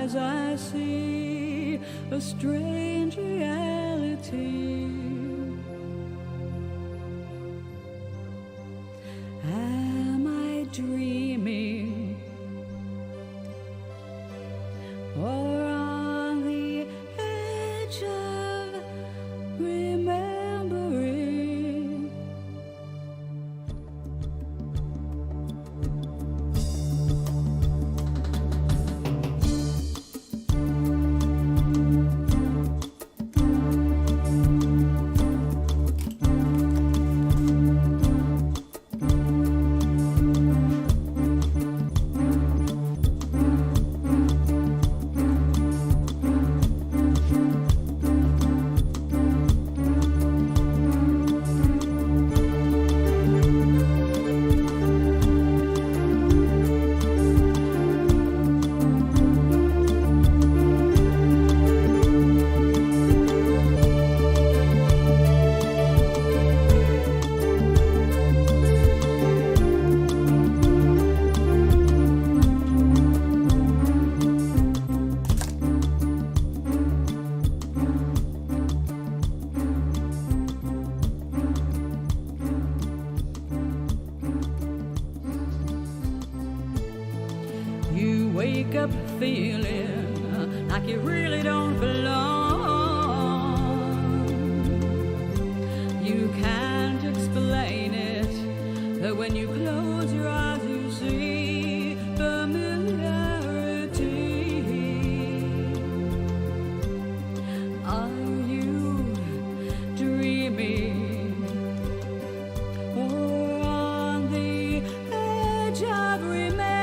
as I see a strange reality. Am I dreaming, or on the edge of remembering? You wake up feeling like you really don't belong. You can't explain it, but when you close your eyes you see familiarity. Are you dreaming, or on the edge of remembering?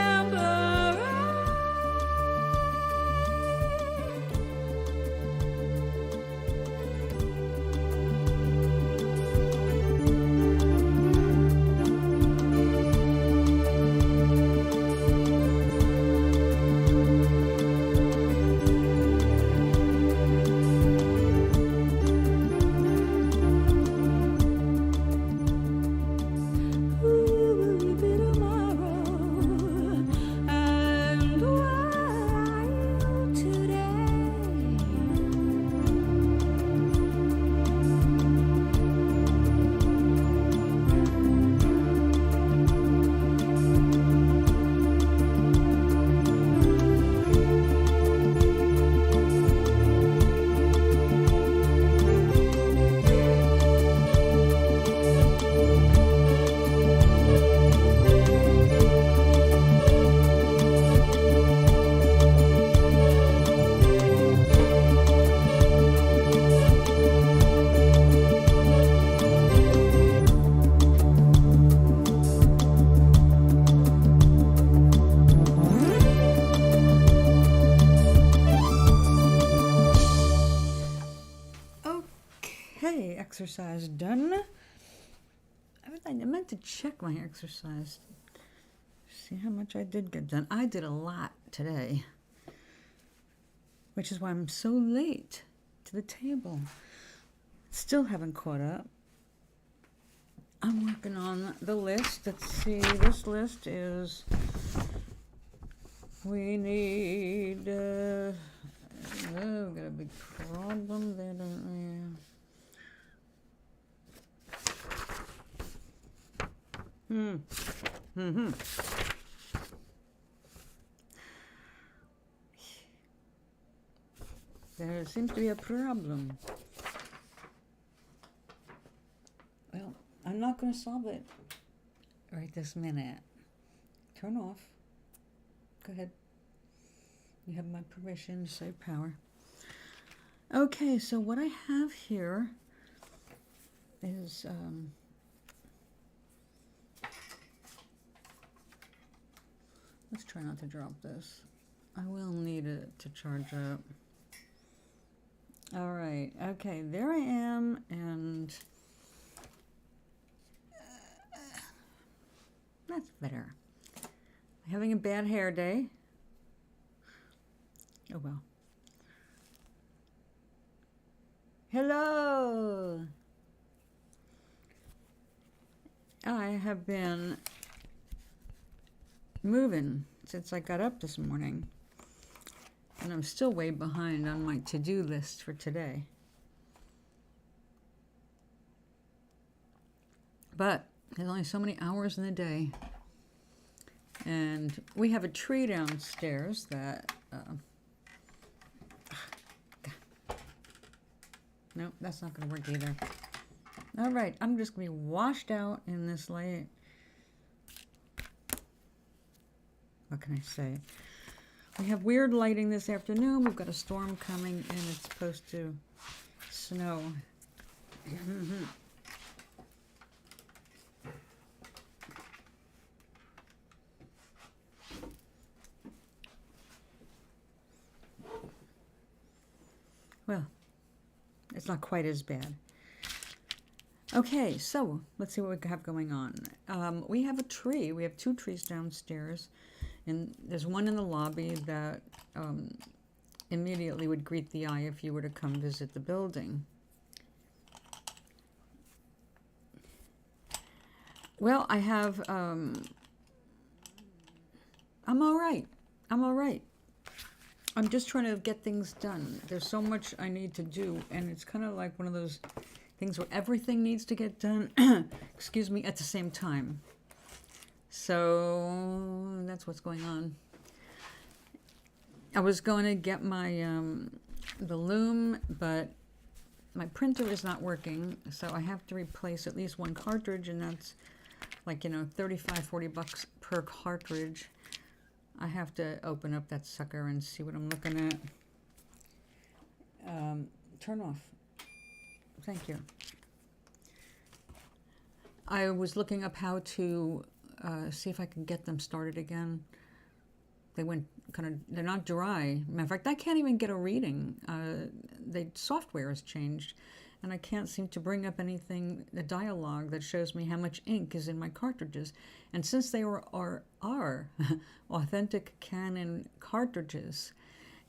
Okay, exercise done. I meant to check my exercise. See how much I did get done. I did a lot today, which is why I'm so late to the table. Still haven't caught up. I'm working on the list. Let's see, this list is, we need, we've got a big problem there, don't we? There seems to be a problem. Well, I'm not going to solve it right this minute. Turn off. Go ahead. You have my permission to save power. Okay, so what I have here is let's try not to drop this. I will need it to charge up. All right, okay, there I am, and that's better. Having a bad hair day. Oh well. Hello. I have been moving since I got up this morning. And I'm still way behind on my to-do list for today. But there's only so many hours in the day. And we have a tree downstairs that... nope, that's not going to work either. All right, I'm just going to be washed out in this light. What can I say? We have weird lighting this afternoon. We've got a storm coming and it's supposed to snow. Well, it's not quite as bad. Okay, so let's see what we have going on. We have a tree. We have 2 trees downstairs. And there's one in the lobby that immediately would greet the eye if you were to come visit the building. Well, I have, I'm all right. I'm all right. I'm just trying to get things done. There's so much I need to do, and it's kind of like one of those things where everything needs to get done, excuse me, at the same time. So that's what's going on. I was going to get my the loom, but my printer is not working, so I have to replace at least one cartridge, and that's like, you know, 35, 40 bucks per cartridge. I have to open up that sucker and see what I'm looking at. Turn off. Thank you. I was looking up how to see if I can get them started again. They went kind of, they're not dry. Matter of fact, I can't even get a reading. The software has changed, and I can't seem to bring up anything, the dialogue that shows me how much ink is in my cartridges. And since they are authentic Canon cartridges,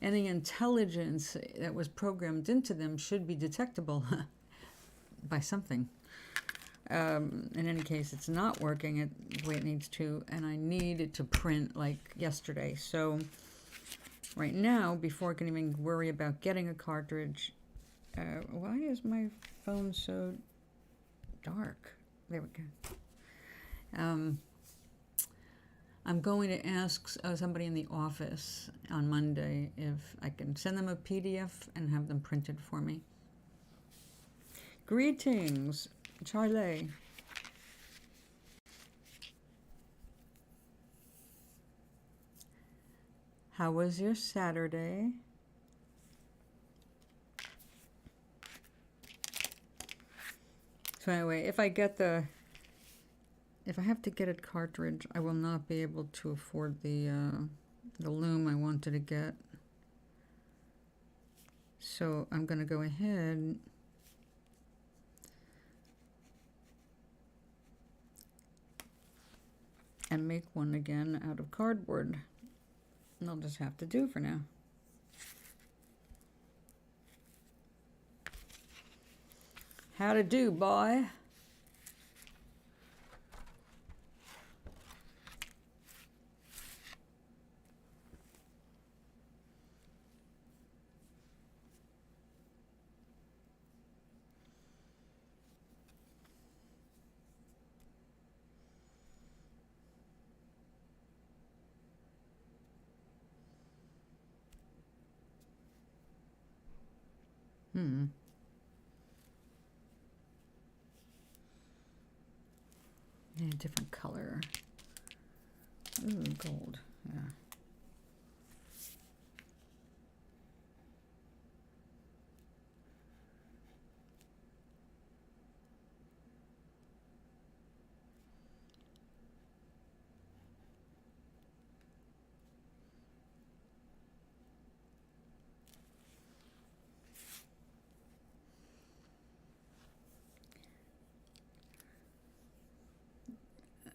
any intelligence that was programmed into them should be detectable by something. In any case, it's not working the way it needs to, and I need it to print like yesterday. So right now, before I can even worry about getting a cartridge, why is my phone so dark? There we go. I'm going to ask somebody in the office on Monday if I can send them a PDF and have them printed for me. Greetings, Charlie. How was your Saturday? So anyway, if I have to get a cartridge, I will not be able to afford the loom I wanted to get. So I'm going to go ahead and make one again out of cardboard. And I'll just have to do for now. How to do, boy? Yeah, different color. Ooh, gold. Yeah.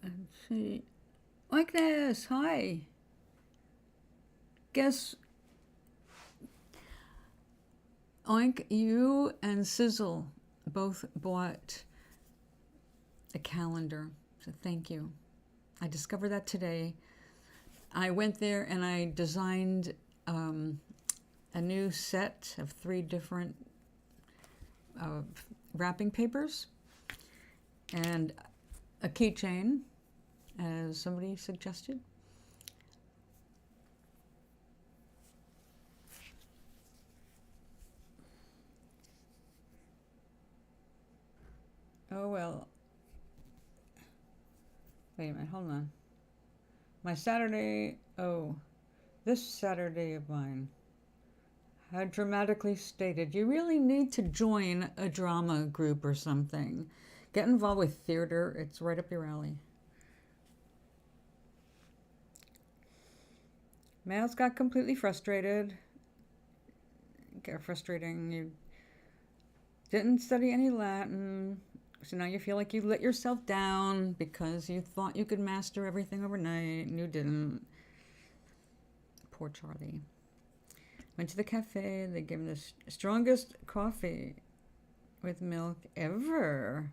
Let's see. Agnes, hi. Guess, Oink, you and Sizzle both bought a calendar, so thank you. I discovered that today. I went there and I designed a new set of 3 different wrapping papers and a keychain, as somebody suggested. Oh, well. Wait a minute, hold on. My Saturday, this Saturday of mine had dramatically stated, you really need to join a drama group or something. Get involved with theater, it's right up your alley. Males got completely frustrated. Got frustrating. You didn't study any Latin, so now you feel like you let yourself down because you thought you could master everything overnight and you didn't. Poor Charlie. Went to the cafe, they gave him the strongest coffee with milk ever.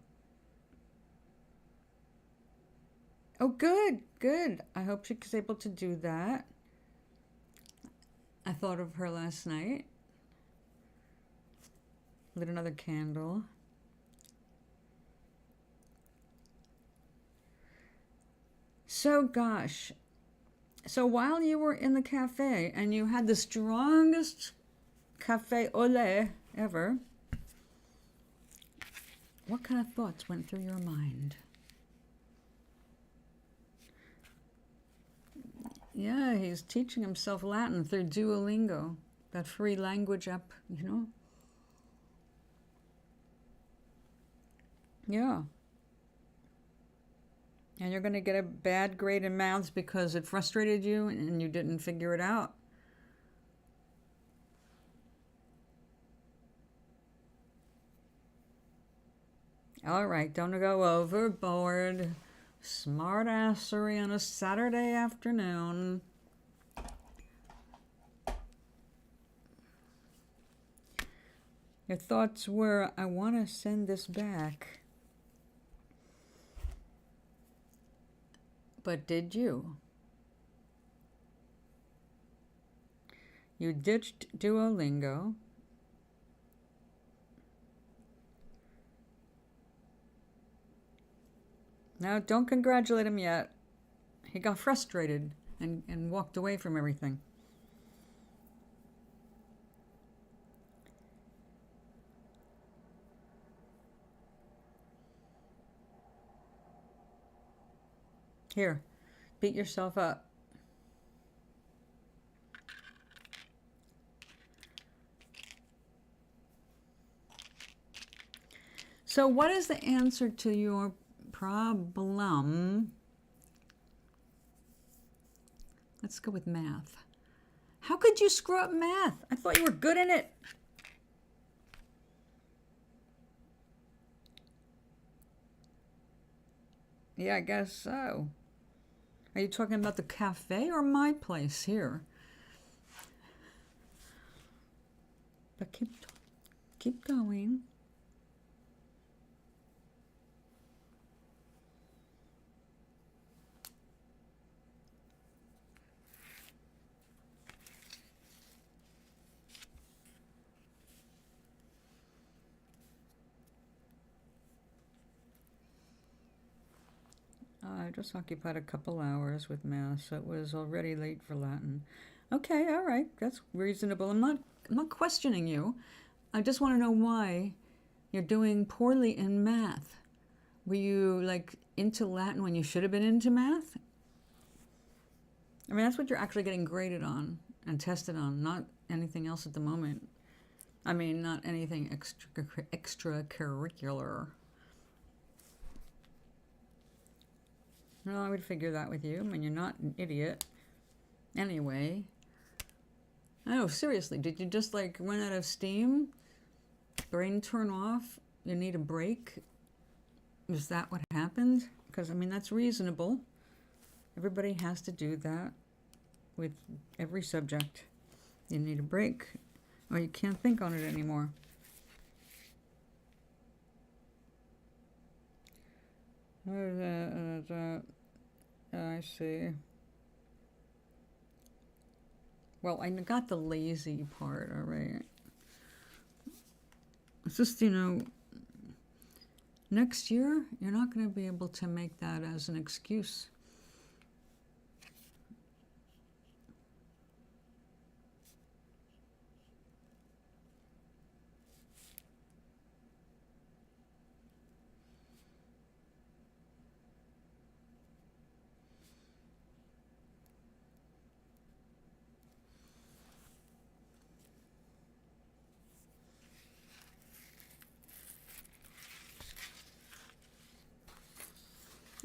Oh, good, good. I hope she's able to do that. I thought of her last night. Lit another candle. So, gosh. So while you were in the cafe and you had the strongest cafe au lait ever, what kind of thoughts went through your mind? Yeah, he's teaching himself Latin through Duolingo, that free language app, you know? Yeah. And you're going to get a bad grade in maths because it frustrated you and you didn't figure it out. All right, don't go overboard. Smartassery on a Saturday afternoon. Your thoughts were, I want to send this back. But did you? You ditched Duolingo. Now, don't congratulate him yet. He got frustrated and walked away from everything. Here, beat yourself up. So what is the answer to your problem? Let's go with math. How could you screw up math? I thought you were good in it. Yeah, I guess so. Are you talking about the cafe or my place here? But keep going. I just occupied a couple hours with math, so it was already late for Latin. Okay, all right, that's reasonable. I'm not questioning you. I just want to know why you're doing poorly in math. Were you like into Latin when you should have been into math? I mean, that's what you're actually getting graded on and tested on, not anything else at the moment. I mean, not anything extracurricular. Well, I would figure that with you. I mean, you're not an idiot. Anyway. Oh, seriously, did you just like run out of steam? Brain turn off? You need a break? Is that what happened? Because, I mean, that's reasonable. Everybody has to do that with every subject. You need a break, or you can't think on it anymore. I see. Well, I got the lazy part, all right. It's just, you know, next year, you're not going to be able to make that as an excuse.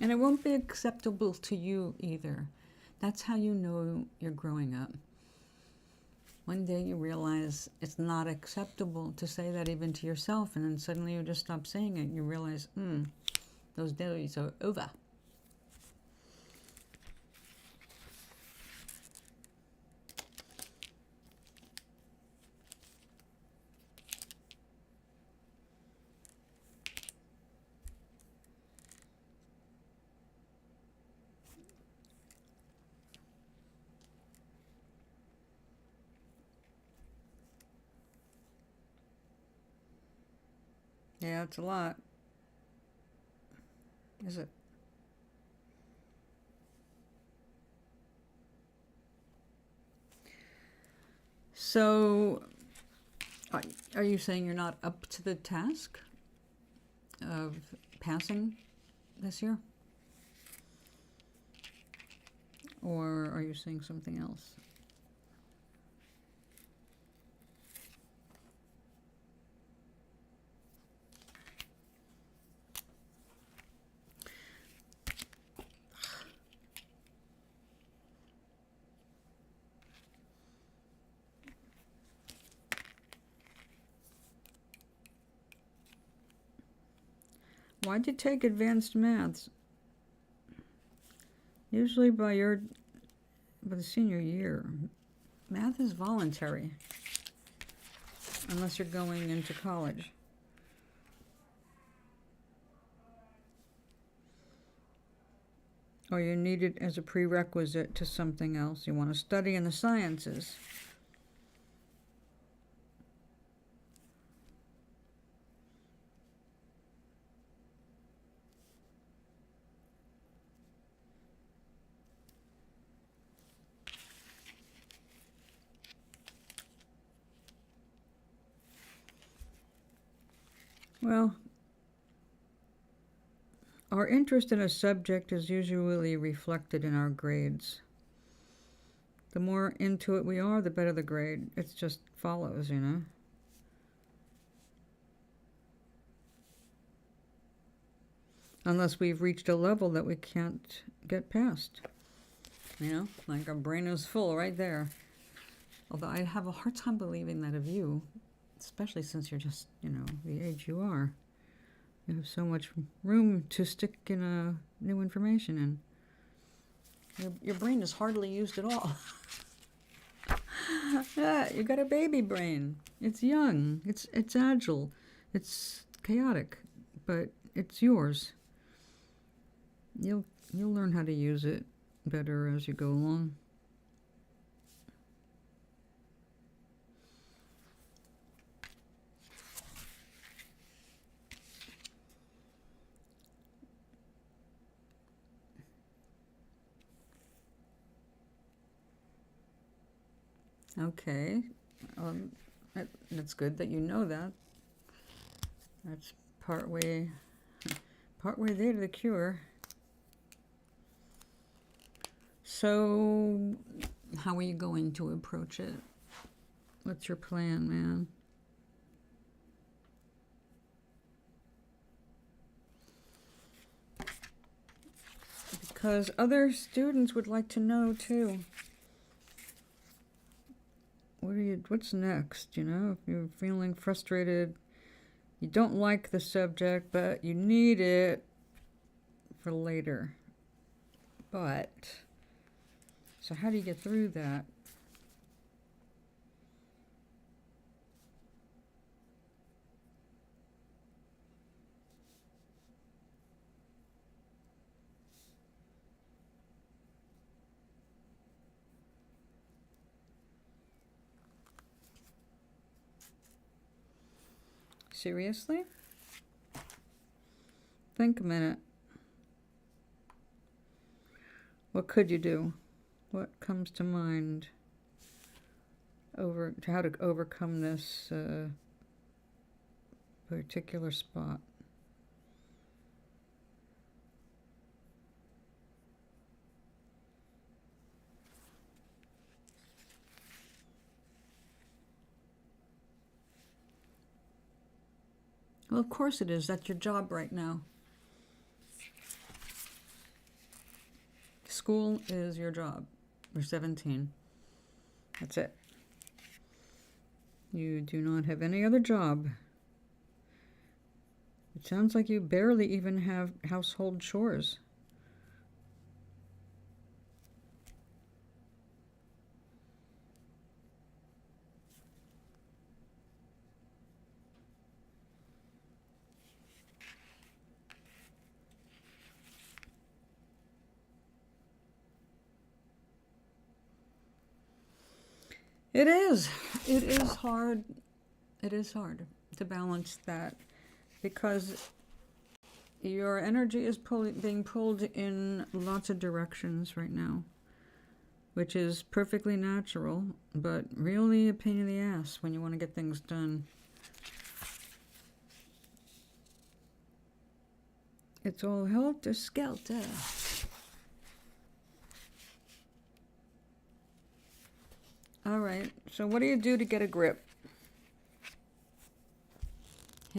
And it won't be acceptable to you either. That's how you know you're growing up. One day you realize it's not acceptable to say that even to yourself, and then suddenly you just stop saying it. You realize, those days are over. Yeah, it's a lot. Is it? So, are you saying you're not up to the task of passing this year? Or are you saying something else? Why'd you take advanced maths? Usually by the senior year. Math is voluntary. Unless you're going into college. Or you need it as a prerequisite to something else. You want to study in the sciences. Well, our interest in a subject is usually reflected in our grades. The more into it we are, the better the grade. It just follows, you know. Unless we've reached a level that we can't get past. You know, like our brain is full right there. Although I have a hard time believing that of you, especially since you're just, you know, the age you are. You have so much room to stick in new information in. Your brain is hardly used at all. Yeah, you got a baby brain. It's young. It's agile. It's chaotic, but it's yours. You'll learn how to use it better as you go along. Okay, that's good that you know that. That's partway there to the cure. So, how are you going to approach it? What's your plan, man? Because other students would like to know too. What's next, you know? If you're feeling frustrated, you don't like the subject, but you need it for later. But, so how do you get through that? Seriously? Think a minute. What could you do? What comes to mind how to overcome this particular spot? Well, of course it is. That's your job right now. School is your job. You're 17. That's it. You do not have any other job. It sounds like you barely even have household chores. It is. It is hard. It is hard to balance that because your energy is being pulled in lots of directions right now, which is perfectly natural, but really a pain in the ass when you want to get things done. It's all helter-skelter. All right, so what do you do to get a grip?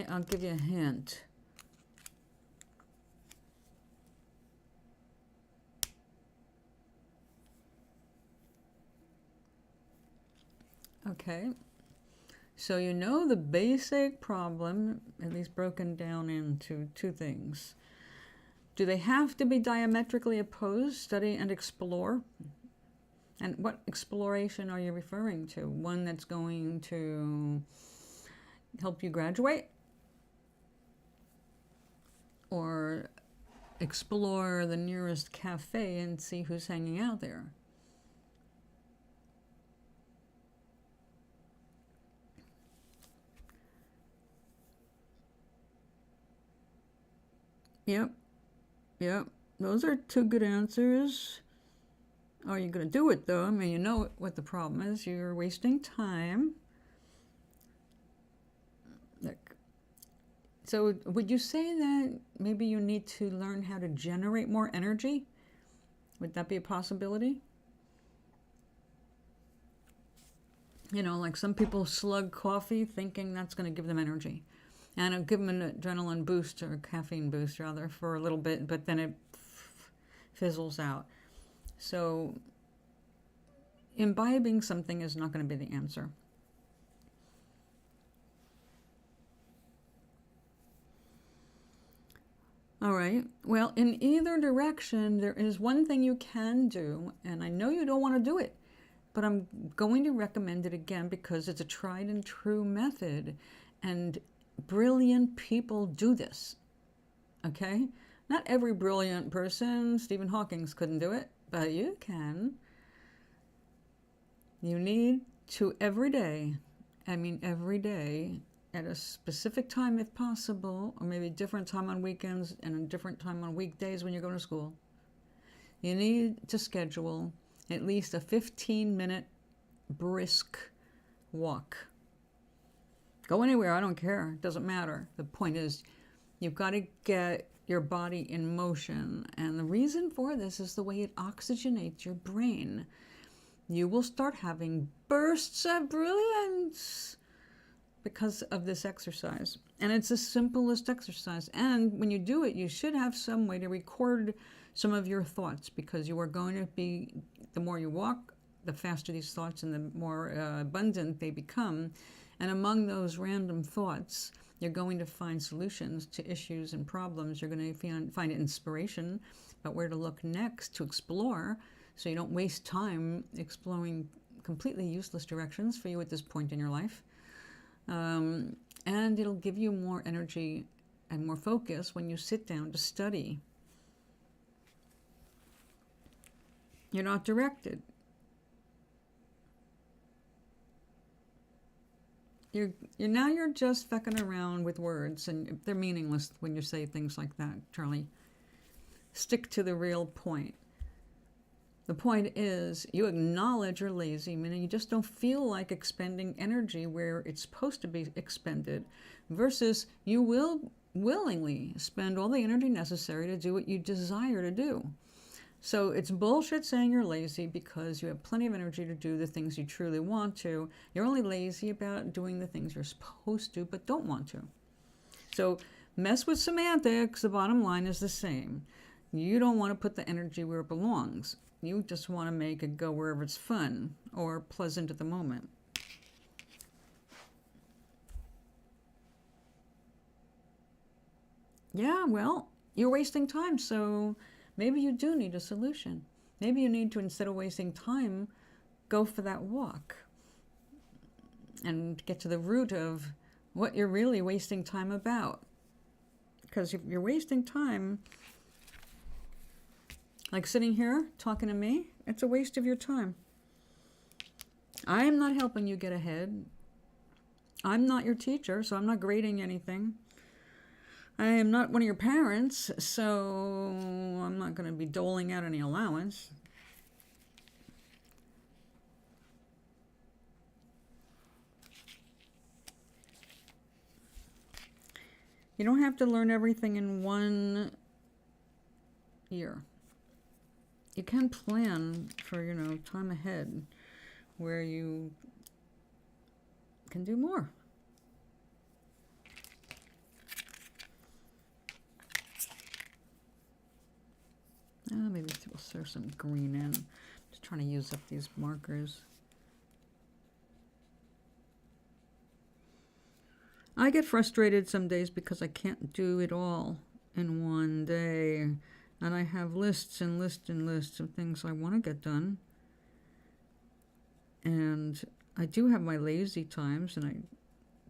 I'll give you a hint. Okay, so you know the basic problem, at least broken down into two things. Do they have to be diametrically opposed, study and explore? And what exploration are you referring to? One that's going to help you graduate? Or explore the nearest cafe and see who's hanging out there? Yep. Those are two good answers. Are you going to do it, though? I mean, you know what the problem is. You're wasting time. Look. So would you say that maybe you need to learn how to generate more energy? Would that be a possibility? You know, like some people slug coffee thinking that's going to give them energy. And it'll give them an adrenaline boost or a caffeine boost, rather, for a little bit, but then it fizzles out. So imbibing something is not going to be the answer. All right. Well, in either direction, there is one thing you can do, and I know you don't want to do it, but I'm going to recommend it again because it's a tried and true method, and brilliant people do this. Okay? Not every brilliant person, Stephen Hawking couldn't do it, but you can. You need to every day, at a specific time if possible, or maybe a different time on weekends and a different time on weekdays when you're going to school. You need to schedule at least a 15-minute brisk walk. Go anywhere, I don't care, it doesn't matter. The point is, you've got to get your body in motion, and the reason for this is the way it oxygenates your brain. You will start having bursts of brilliance because of this exercise. And it's the simplest exercise. And when you do it, you should have some way to record some of your thoughts, because you are going to be, the more you walk, the faster these thoughts and the more abundant they become. And among those random thoughts, you're going to find solutions to issues and problems. You're going to find inspiration about where to look next to explore, so you don't waste time exploring completely useless directions for you at this point in your life. And it'll give you more energy and more focus when you sit down to study. You're not directed. You're just fucking around with words, and they're meaningless when you say things like that, Charlie. Stick to the real point. The point is, you acknowledge you're lazy, meaning you just don't feel like expending energy where it's supposed to be expended, versus you will willingly spend all the energy necessary to do what you desire to do. So it's bullshit saying you're lazy because you have plenty of energy to do the things you truly want to. You're only lazy about doing the things you're supposed to but don't want to. So mess with semantics, the bottom line is the same. You don't want to put the energy where it belongs. You just want to make it go wherever it's fun or pleasant at the moment. Yeah, well, you're wasting time, so maybe you do need a solution. Maybe you need to, instead of wasting time, go for that walk and get to the root of what you're really wasting time about. Because if you're wasting time, like sitting here talking to me, it's a waste of your time. I am not helping you get ahead. I'm not your teacher, so I'm not grading anything. I am not one of your parents, so I'm not going to be doling out any allowance. You don't have to learn everything in 1 year. You can plan for, time ahead where you can do more. Maybe we'll throw some green in. Just trying to use up these markers. I get frustrated some days because I can't do it all in one day. And I have lists and lists and lists of things I want to get done. And I do have my lazy times, and I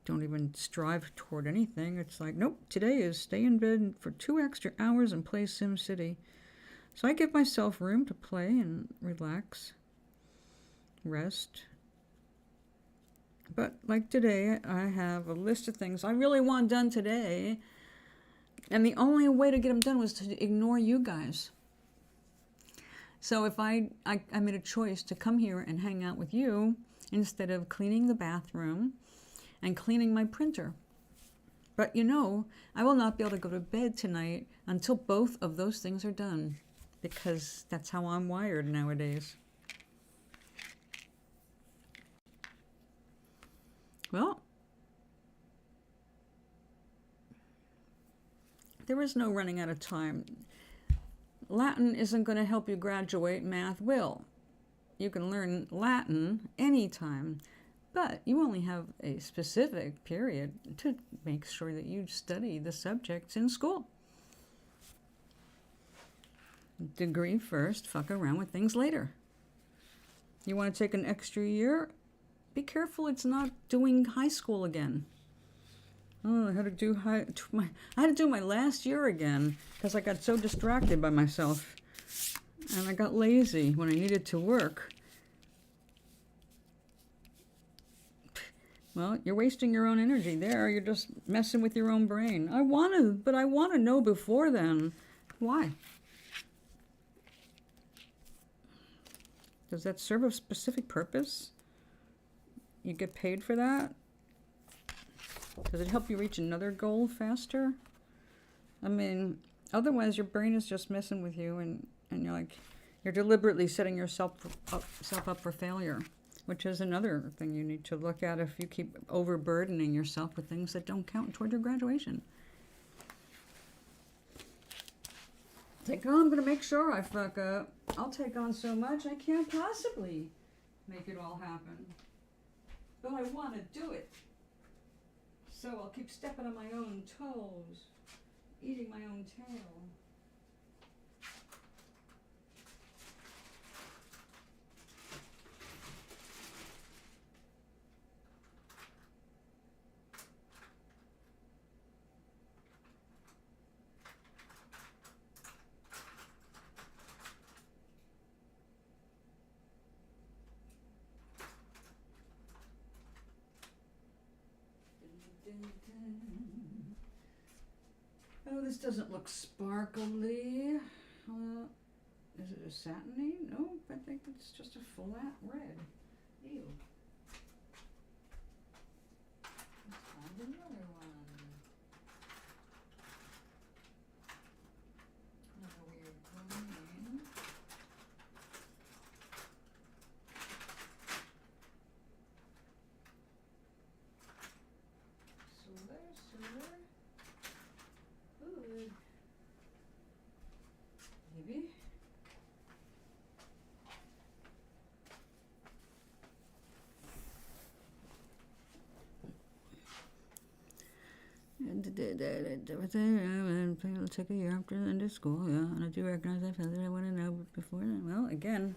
don't even strive toward anything. It's like, nope, today is stay in bed for 2 extra hours and play SimCity. So I give myself room to play and relax, rest. But like today, I have a list of things I really want done today. And the only way to get them done was to ignore you guys. So if I made a choice to come here and hang out with you instead of cleaning the bathroom and cleaning my printer. But I will not be able to go to bed tonight until both of those things are done, because that's how I'm wired nowadays. Well, there is no running out of time. Latin isn't going to help you graduate, math will. You can learn Latin anytime, but you only have a specific period to make sure that you study the subjects in school. Degree first, fuck around with things later. You want to take an extra year? Be careful it's not doing high school again. Oh, I had to do my last year again because I got so distracted by myself. And I got lazy when I needed to work. Well, you're wasting your own energy there. You're just messing with your own brain. I want to know before then. Why? Does that serve a specific purpose? You get paid for that? Does it help you reach another goal faster? I mean, otherwise your brain is just messing with you, and you're deliberately setting yourself up for failure, which is another thing you need to look at if you keep overburdening yourself with things that don't count toward your graduation. It's I'm going to make sure I fuck up. I'll take on so much I can't possibly make it all happen. But I want to do it. So I'll keep stepping on my own toes, eating my own tail. Oh, this doesn't look sparkly. Is it a satiny? No, I think it's just a flat red. Ew. Let's find another one. Another weird green. Silver. Good. Maybe. It'll take a year after the end of school, yeah. And I do recognize I felt that I want to know before then. Well, again,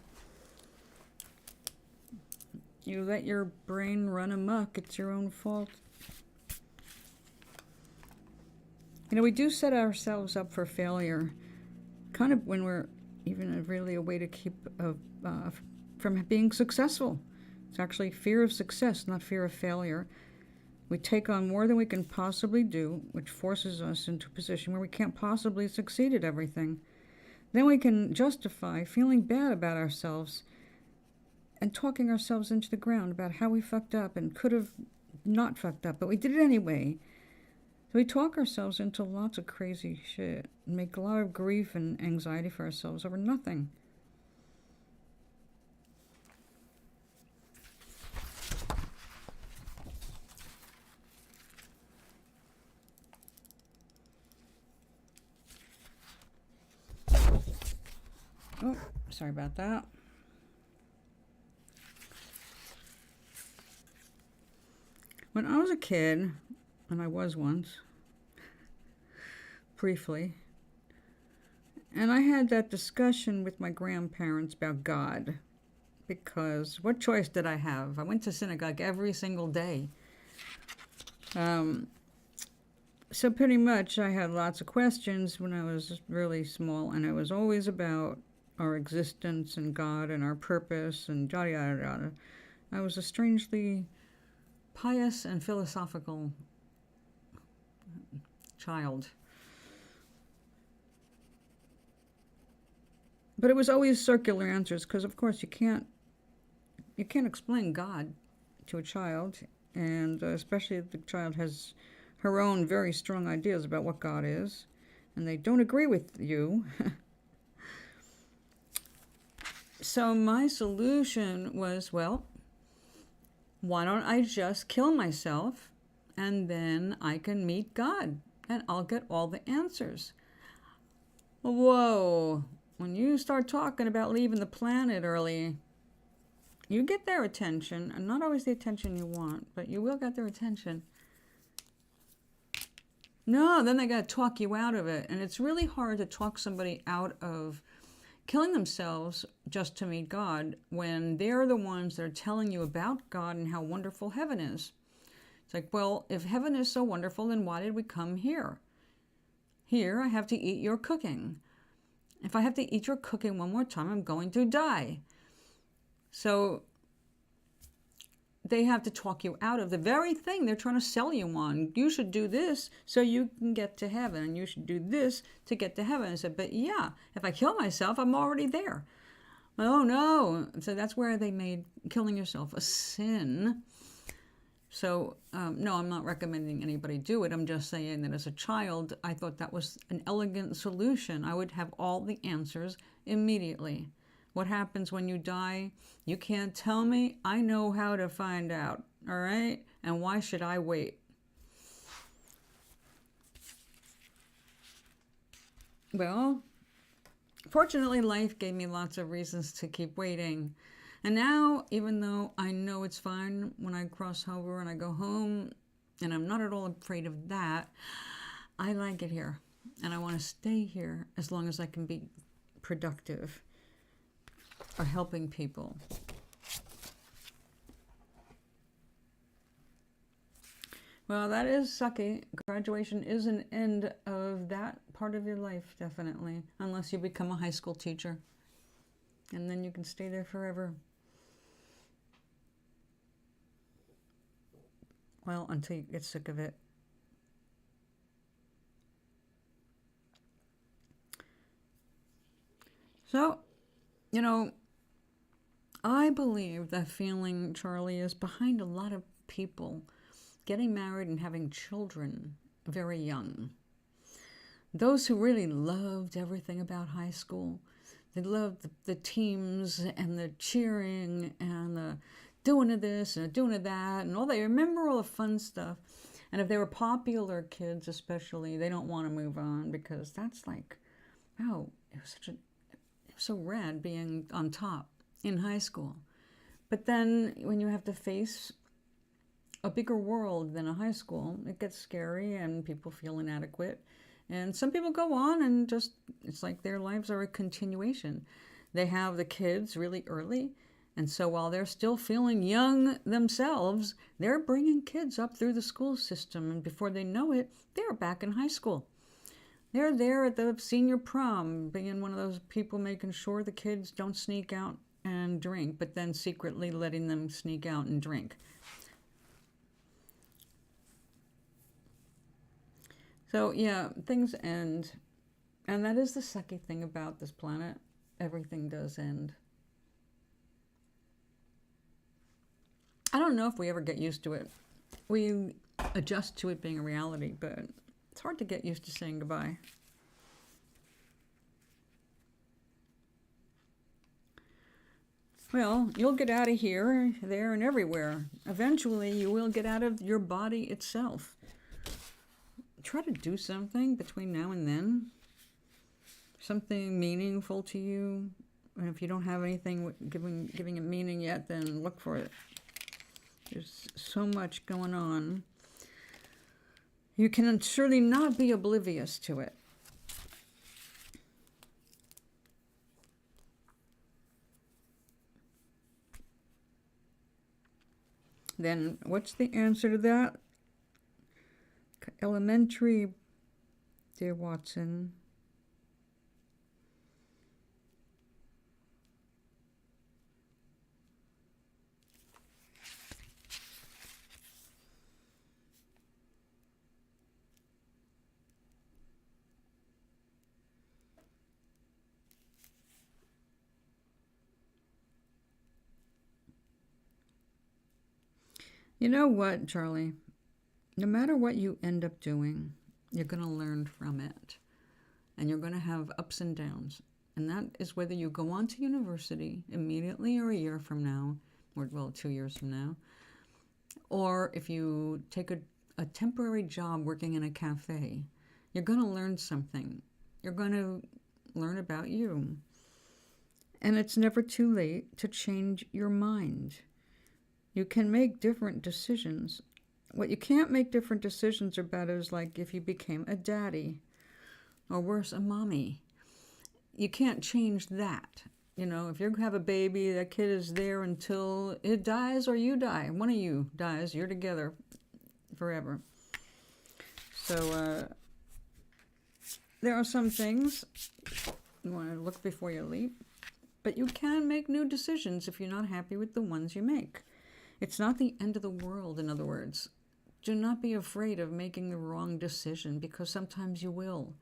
you let your brain run amok. It's your own fault. You know, we do set ourselves up for failure, kind of when we're even really a way to keep from being successful. It's actually fear of success, not fear of failure. We take on more than we can possibly do, which forces us into a position where we can't possibly succeed at everything. Then we can justify feeling bad about ourselves and talking ourselves into the ground about how we fucked up and could have not fucked up, but we did it anyway. So we talk ourselves into lots of crazy shit and make a lot of grief and anxiety for ourselves over nothing. Oh, sorry about that. When I was a kid, and I was once, briefly, and I had that discussion with my grandparents about God, because what choice did I have? I went to synagogue every single day. So pretty much I had lots of questions when I was really small, and it was always about our existence and God and our purpose and yada yada yada. I was a strangely pious and philosophical child. But it was always circular answers, because of course you can't explain God to a child, and especially if the child has her own very strong ideas about what God is, and they don't agree with you. So my solution was, well, why don't I just kill myself, and then I can meet God, and I'll get all the answers. Whoa, when you start talking about leaving the planet early, you get their attention, and not always the attention you want, but you will get their attention. No, then they got to talk you out of it, and it's really hard to talk somebody out of killing themselves just to meet God when they're the ones that are telling you about God and how wonderful heaven is. It's like, well, if heaven is so wonderful, then why did we come here? Here, I have to eat your cooking. If I have to eat your cooking one more time, I'm going to die. So they have to talk you out of the very thing they're trying to sell you on. You should do this so you can get to heaven, and you should do this to get to heaven. I said, but yeah, if I kill myself, I'm already there. Oh no. So that's where they made killing yourself a sin. So no, I'm not recommending anybody do it. I'm just saying that as a child, I thought that was an elegant solution. I would have all the answers immediately. What happens when you die? You can't tell me. I know how to find out, all right? And why should I wait? Well, fortunately, life gave me lots of reasons to keep waiting. And now, even though I know it's fine when I cross over and I go home, and I'm not at all afraid of that, I like it here. And I want to stay here as long as I can be productive or helping people. Well, that is sucky. Graduation is an end of that part of your life, definitely. Unless you become a high school teacher. And then you can stay there forever. Well, until you get sick of it. So, you know, I believe that feeling, Charlie, is behind a lot of people getting married and having children very young. Those who really loved everything about high school, they loved the teams and the cheering and the doing of this and doing of that and all they remember all the fun stuff. And if they were popular kids especially, they don't want to move on because that's like, wow, it was so rad being on top in high school. But then when you have to face a bigger world than a high school, it gets scary and people feel inadequate. And some people go on and just, it's like their lives are a continuation. They have the kids really early. And so while they're still feeling young themselves, they're bringing kids up through the school system. And before they know it, they're back in high school. They're there at the senior prom, being one of those people making sure the kids don't sneak out and drink, but then secretly letting them sneak out and drink. So yeah, things end. And that is the sucky thing about this planet. Everything does end. I don't know if we ever get used to it. We adjust to it being a reality, but it's hard to get used to saying goodbye. Well, you'll get out of here, there, and everywhere. Eventually, you will get out of your body itself. Try to do something between now and then. Something meaningful to you. And if you don't have anything giving it meaning yet, then look for it. There's so much going on. You can surely not be oblivious to it. Then what's the answer to that? Elementary, dear Watson. You know what, Charlie? No matter what you end up doing, you're going to learn from it. And you're going to have ups and downs. And that is whether you go on to university immediately or a year from now, or, well, 2 years from now, or if you take a temporary job working in a cafe, you're going to learn something. You're going to learn about you. And it's never too late to change your mind. You can make different decisions. What you can't make different decisions about is like if you became a daddy, or worse, a mommy. You can't change that. You know, if you have a baby, that kid is there until it dies or you die. One of you dies, you're together forever. So there are some things you want to look before you leap, but you can make new decisions if you're not happy with the ones you make. It's not the end of the world, in other words. Do not be afraid of making the wrong decision, because sometimes you will.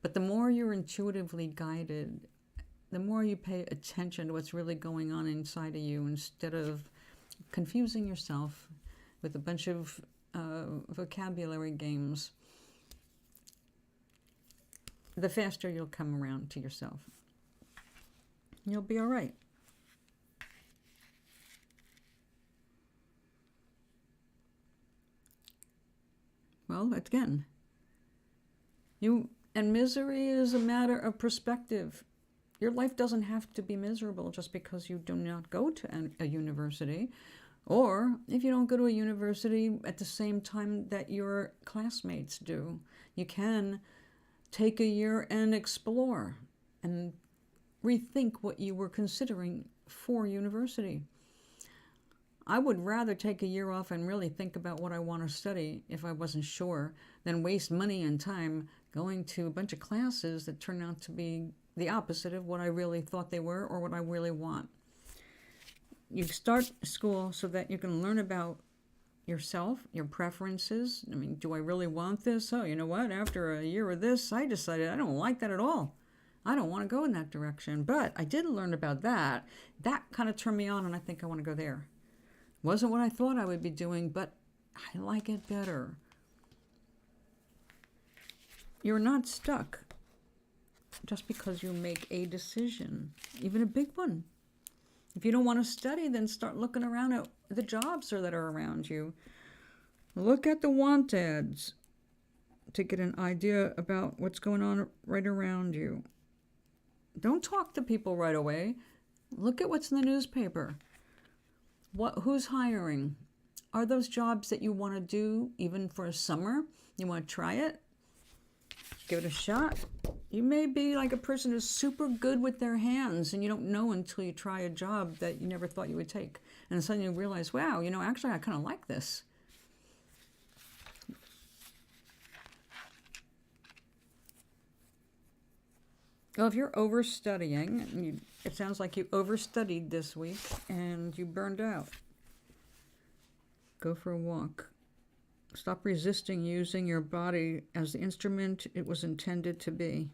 But the more you're intuitively guided, the more you pay attention to what's really going on inside of you, instead of confusing yourself with a bunch of vocabulary games, the faster you'll come around to yourself. You'll be all right. Well, again, and misery is a matter of perspective. Your life doesn't have to be miserable just because you do not go to a university, or if you don't go to a university at the same time that your classmates do. You can take a year and explore and rethink what you were considering for university. I would rather take a year off and really think about what I want to study if I wasn't sure than waste money and time going to a bunch of classes that turn out to be the opposite of what I really thought they were or what I really want. You start school so that you can learn about yourself, your preferences. I mean, do I really want this? Oh, you know what? After a year of this, I decided I don't like that at all. I don't want to go in that direction. But I did learn about that. That kind of turned me on, and I think I want to go there. Wasn't what I thought I would be doing, but I like it better. You're not stuck just because you make a decision, even a big one. If you don't want to study, then start looking around at the jobs that are around you. Look at the want ads to get an idea about what's going on right around you. Don't talk to people right away. Look at what's in the newspaper. Who's hiring? Are those jobs that you want to do even for a summer? You want to try it? Give it a shot. You may be like a person who's super good with their hands, and you don't know until you try a job that you never thought you would take. And suddenly you realize, wow, you know, actually I kind of like this. Well, if you're overstudying, it sounds like you overstudied this week and you burned out. Go for a walk. Stop resisting using your body as the instrument it was intended to be.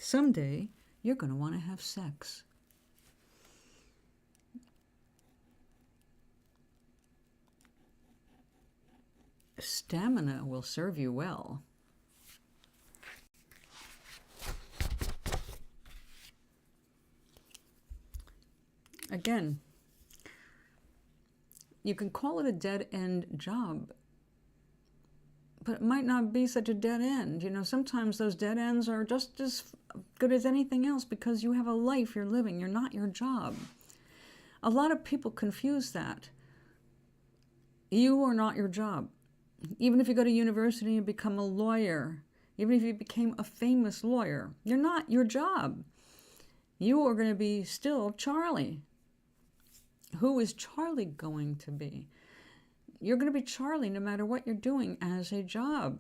Someday, you're going to want to have sex. Stamina will serve you well. Again, you can call it a dead-end job, but it might not be such a dead end. You know, sometimes those dead ends are just as good as anything else because you have a life you're living. You're not your job. A lot of people confuse that. You are not your job. Even if you go to university and become a lawyer, even if you became a famous lawyer, you're not your job. You are going to be still Charlie. Who is Charlie going to be? You're going to be Charlie no matter what you're doing as a job.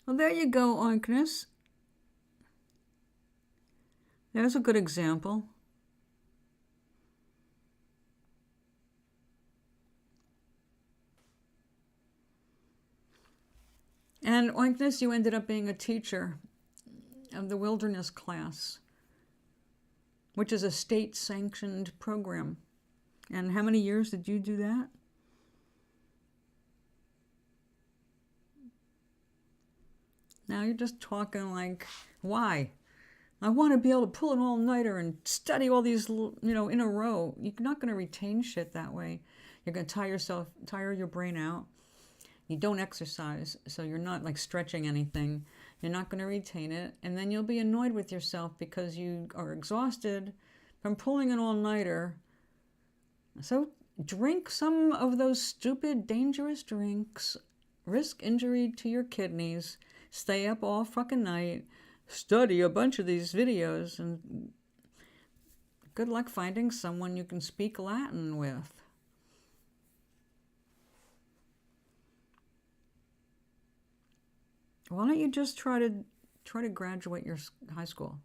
Well, there you go, Agnes. There's a good example. And like this, you ended up being a teacher of the wilderness class, which is a state-sanctioned program. And how many years did you do that? Now you're just talking like, why? I want to be able to pull an all-nighter and study all these, you know, in a row. You're not going to retain shit that way. You're going to tire your brain out. You don't exercise, so you're not like stretching anything. You're not going to retain it, and then you'll be annoyed with yourself because you are exhausted from pulling an all-nighter. So drink some of those stupid, dangerous drinks, risk injury to your kidneys, stay up all fucking night, study a bunch of these videos, and good luck finding someone you can speak Latin with. Why don't you just try to graduate your high school?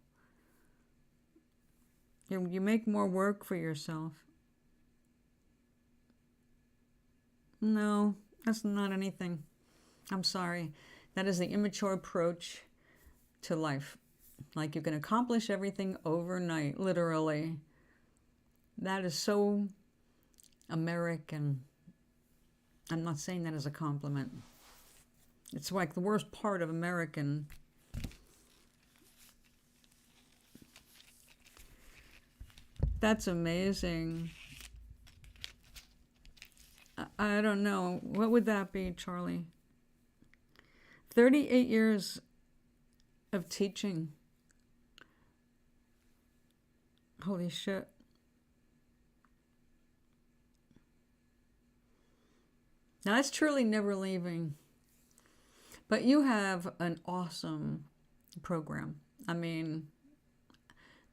You make more work for yourself. No, that's not anything. I'm sorry. That is the immature approach to life. Like you can accomplish everything overnight, literally. That is so American. I'm not saying that as a compliment. It's like the worst part of American. That's amazing. I don't know. What would that be, Charlie? 38 years of teaching. Holy shit. Now, that's truly never leaving. But you have an awesome program. I mean,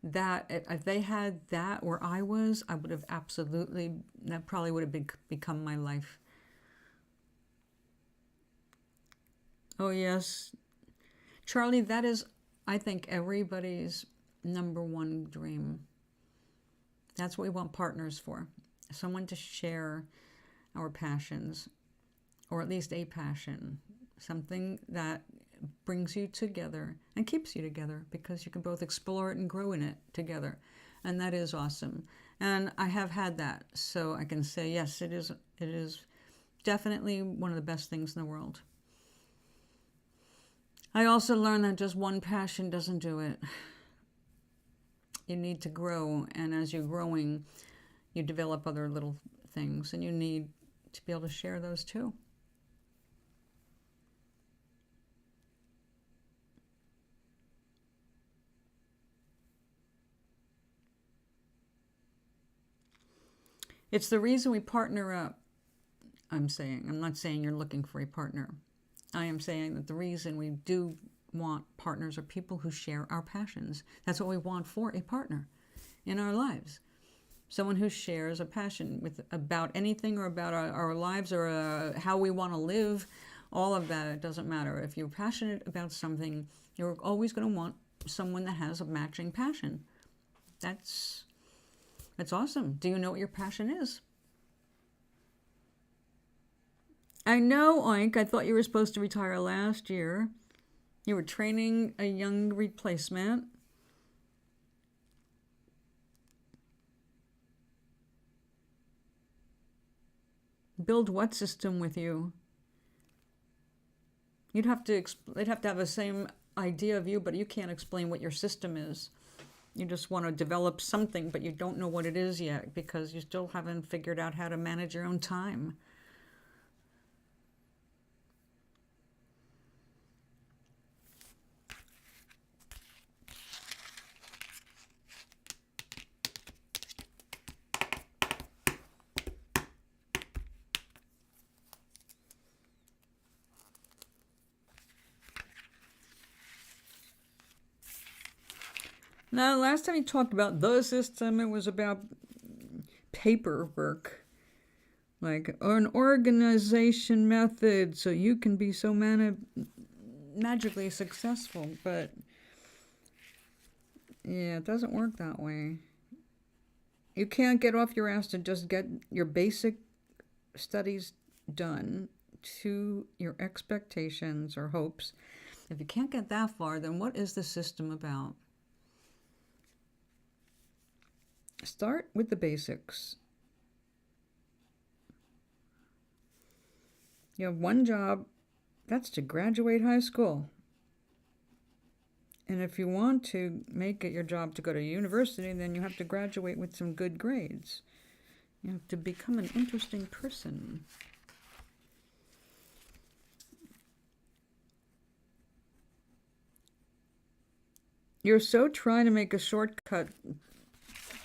that if they had that where I was, I would have absolutely, that probably would have become my life. Oh, yes. Charlie, that is, I think, everybody's number one dream. That's what we want partners for. Someone to share our passions, or at least a passion. Something that brings you together and keeps you together because you can both explore it and grow in it together. And that is awesome. And I have had that. So I can say, yes, it is definitely one of the best things in the world. I also learned that just one passion doesn't do it. You need to grow, and as you're growing, you develop other little things, and you need to be able to share those too. It's the reason we partner up, I'm saying. I'm not saying you're looking for a partner. I am saying that the reason we do want partners are people who share our passions. That's what we want for a partner in our lives. Someone who shares a passion about anything, or about our lives, or how we want to live. All of that, it doesn't matter. If you're passionate about something, you're always going to want someone that has a matching passion. That's awesome. Do you know what your passion is? I know, Oink, I thought you were supposed to retire last year. You were training a young replacement. Build what system with you? They'd have to have the same idea of you, but you can't explain what your system is. You just want to develop something, but you don't know what it is yet because you still haven't figured out how to manage your own time. Now, last time you talked about the system, it was about paperwork, like an organization method so you can be so magically successful. But yeah, it doesn't work that way. You can't get off your ass to just get your basic studies done to your expectations or hopes. If you can't get that far, then what is the system about? Start with the basics. You have one job, that's to graduate high school. And if you want to make it your job to go to university, then you have to graduate with some good grades. You have to become an interesting person. You're so trying to make a shortcut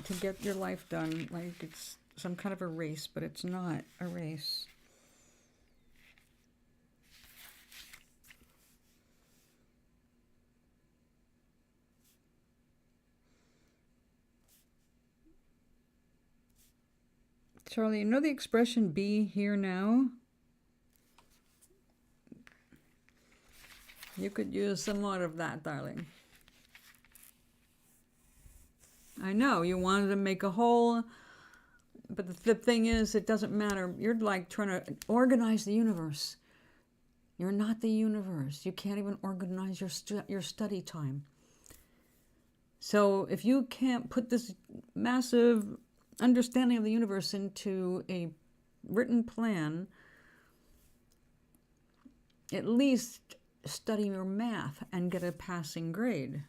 to get your life done, like it's some kind of a race, but it's not a race. Charlie, you know the expression be here now? You could use some more of that, darling. I know, you wanted to make a whole, but the thing is, it doesn't matter. You're like trying to organize the universe. You're not the universe. You can't even organize your study time. So if you can't put this massive understanding of the universe into a written plan, at least study your math and get a passing grade.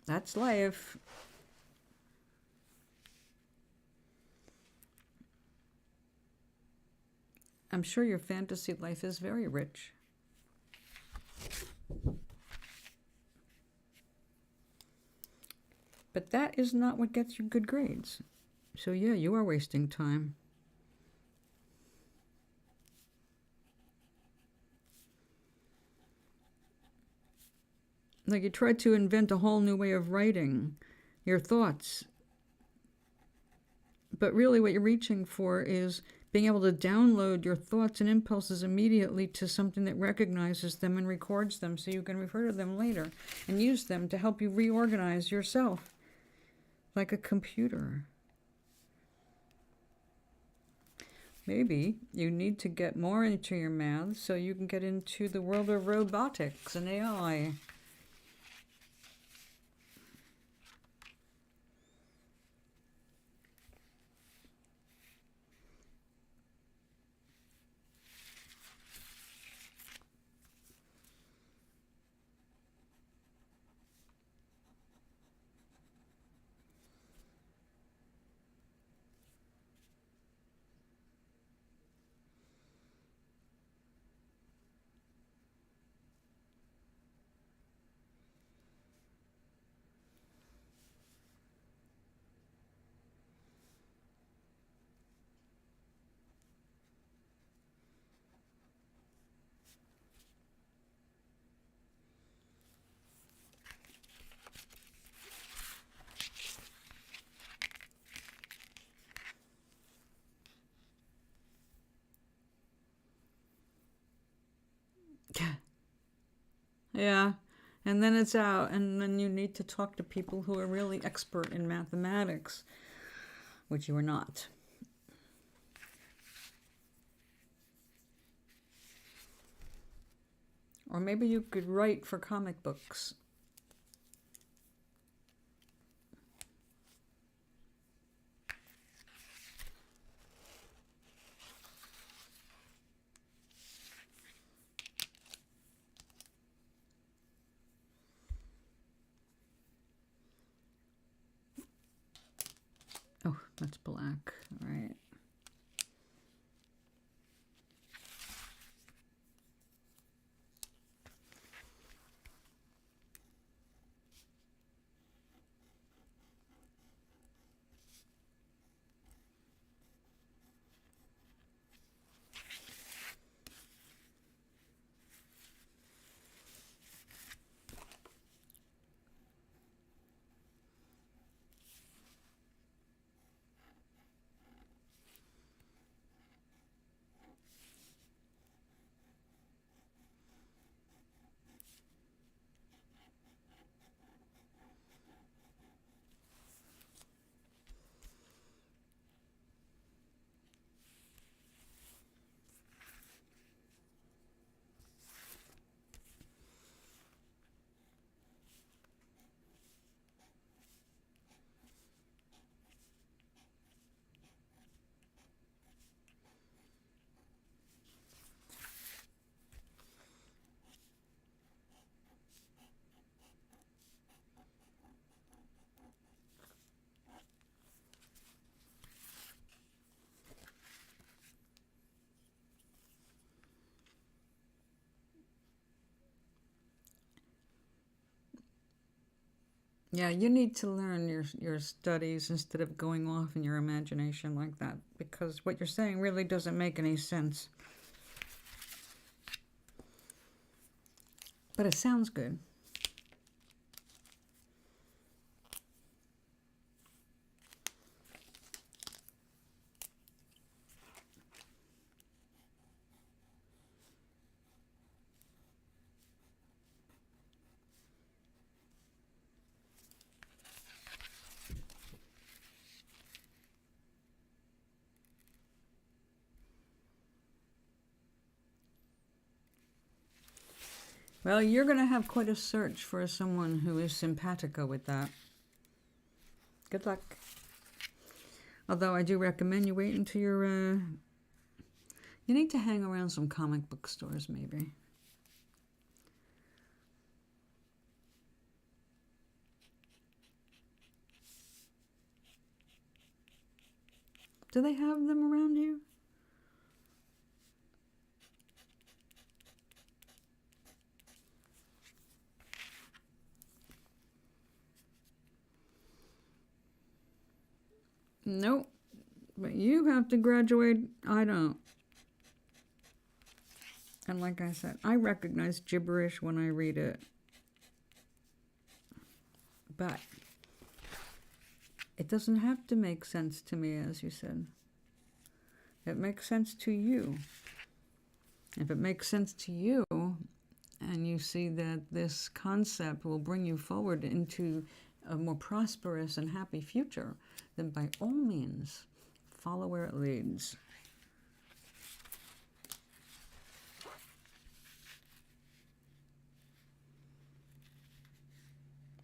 That's life. I'm sure your fantasy life is very rich. But that is not what gets you good grades. So yeah, you are wasting time. Like you tried to invent a whole new way of writing your thoughts. But really what you're reaching for is being able to download your thoughts and impulses immediately to something that recognizes them and records them so you can refer to them later and use them to help you reorganize yourself like a computer. Maybe you need to get more into your math so you can get into the world of robotics and AI. Yeah, and then it's out, and then you need to talk to people who are really expert in mathematics, which you are not. Or maybe you could write for comic books. Oh, that's black. All right. Yeah, you need to learn your studies instead of going off in your imagination like that, because what you're saying really doesn't make any sense. But it sounds good. Well, you're going to have quite a search for someone who is simpatico with that. Good luck. Although I do recommend you wait until you're... You need to hang around some comic book stores, maybe. Do they have them around you? Nope. But you have to graduate. I don't. And like I said, I recognize gibberish when I read it. But It doesn't have to make sense to me, as you said. It makes sense to you. If it makes sense to you, and you see that this concept will bring you forward into a more prosperous and happy future, then by all means, follow where it leads.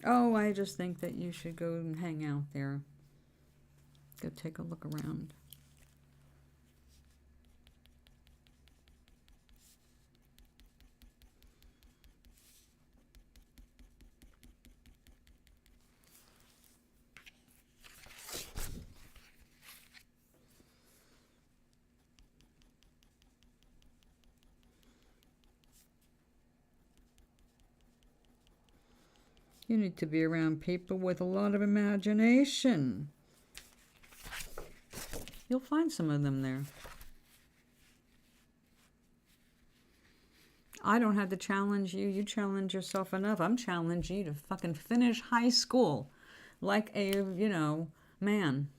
Oh, I just think that you should go and hang out there. Go take a look around. You need to be around people with a lot of imagination. You'll find some of them there. I don't have to challenge you. You challenge yourself enough. I'm challenging you to fucking finish high school like a, man.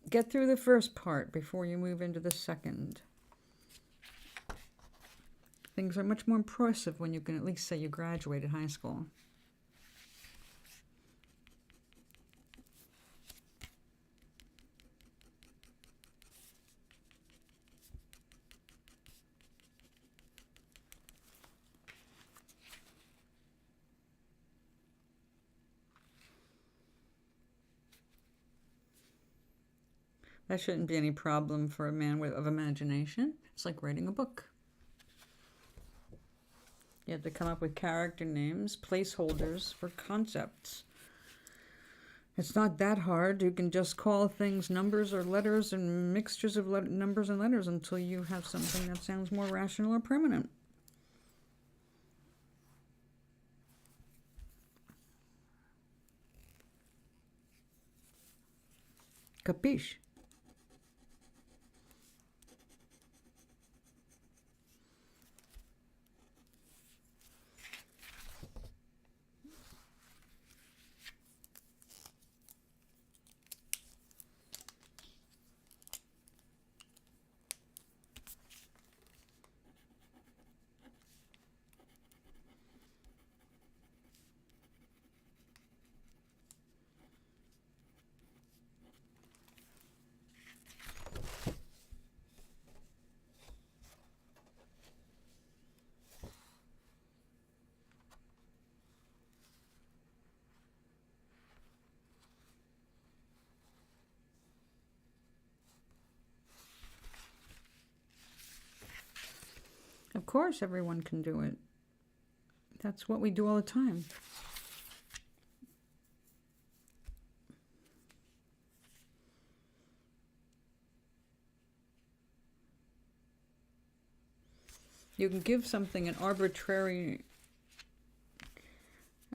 Get through the first part before you move into the second. Things are much more impressive when you can at least say you graduated high school. That shouldn't be any problem for a man of imagination. It's like writing a book. You have to come up with character names, placeholders for concepts. It's not that hard. You can just call things numbers or letters and mixtures of numbers and letters until you have something that sounds more rational or permanent. Capiche? Of course, everyone can do it. That's what we do all the time. You can give something an arbitrary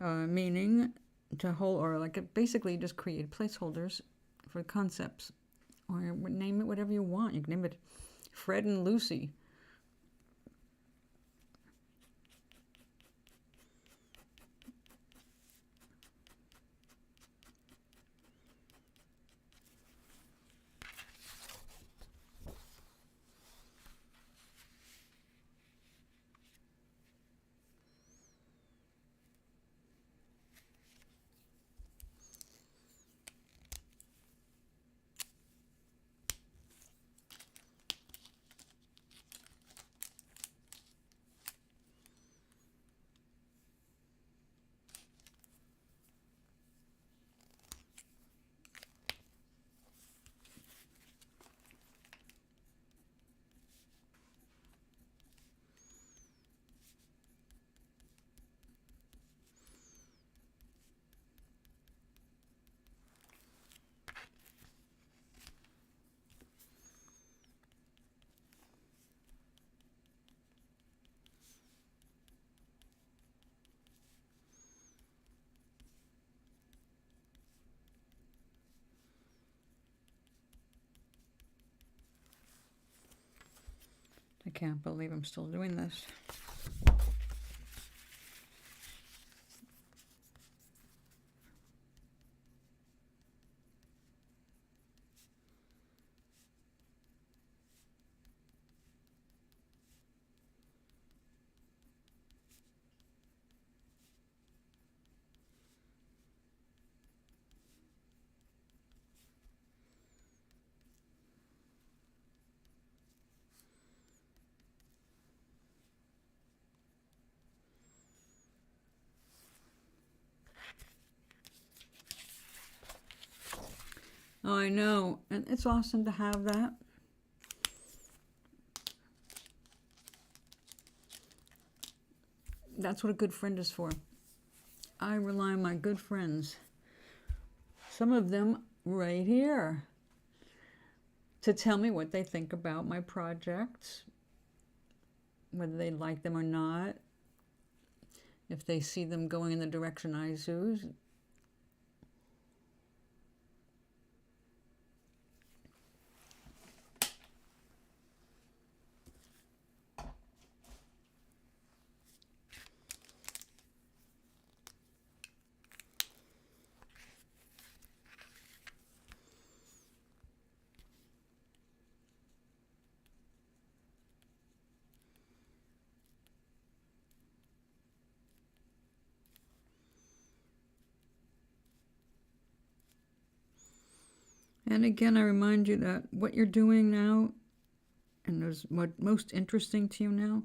meaning to whole, or basically just create placeholders for concepts, or name it whatever you want. You can name it Fred and Lucy. can't believe I'm still doing this. Oh, I know, and it's awesome to have that. That's what a good friend is for. I rely on my good friends, some of them right here, to tell me what they think about my projects, whether they like them or not, if they see them going in the direction I choose. And again, I remind you that what you're doing now, and is what's most interesting to you now,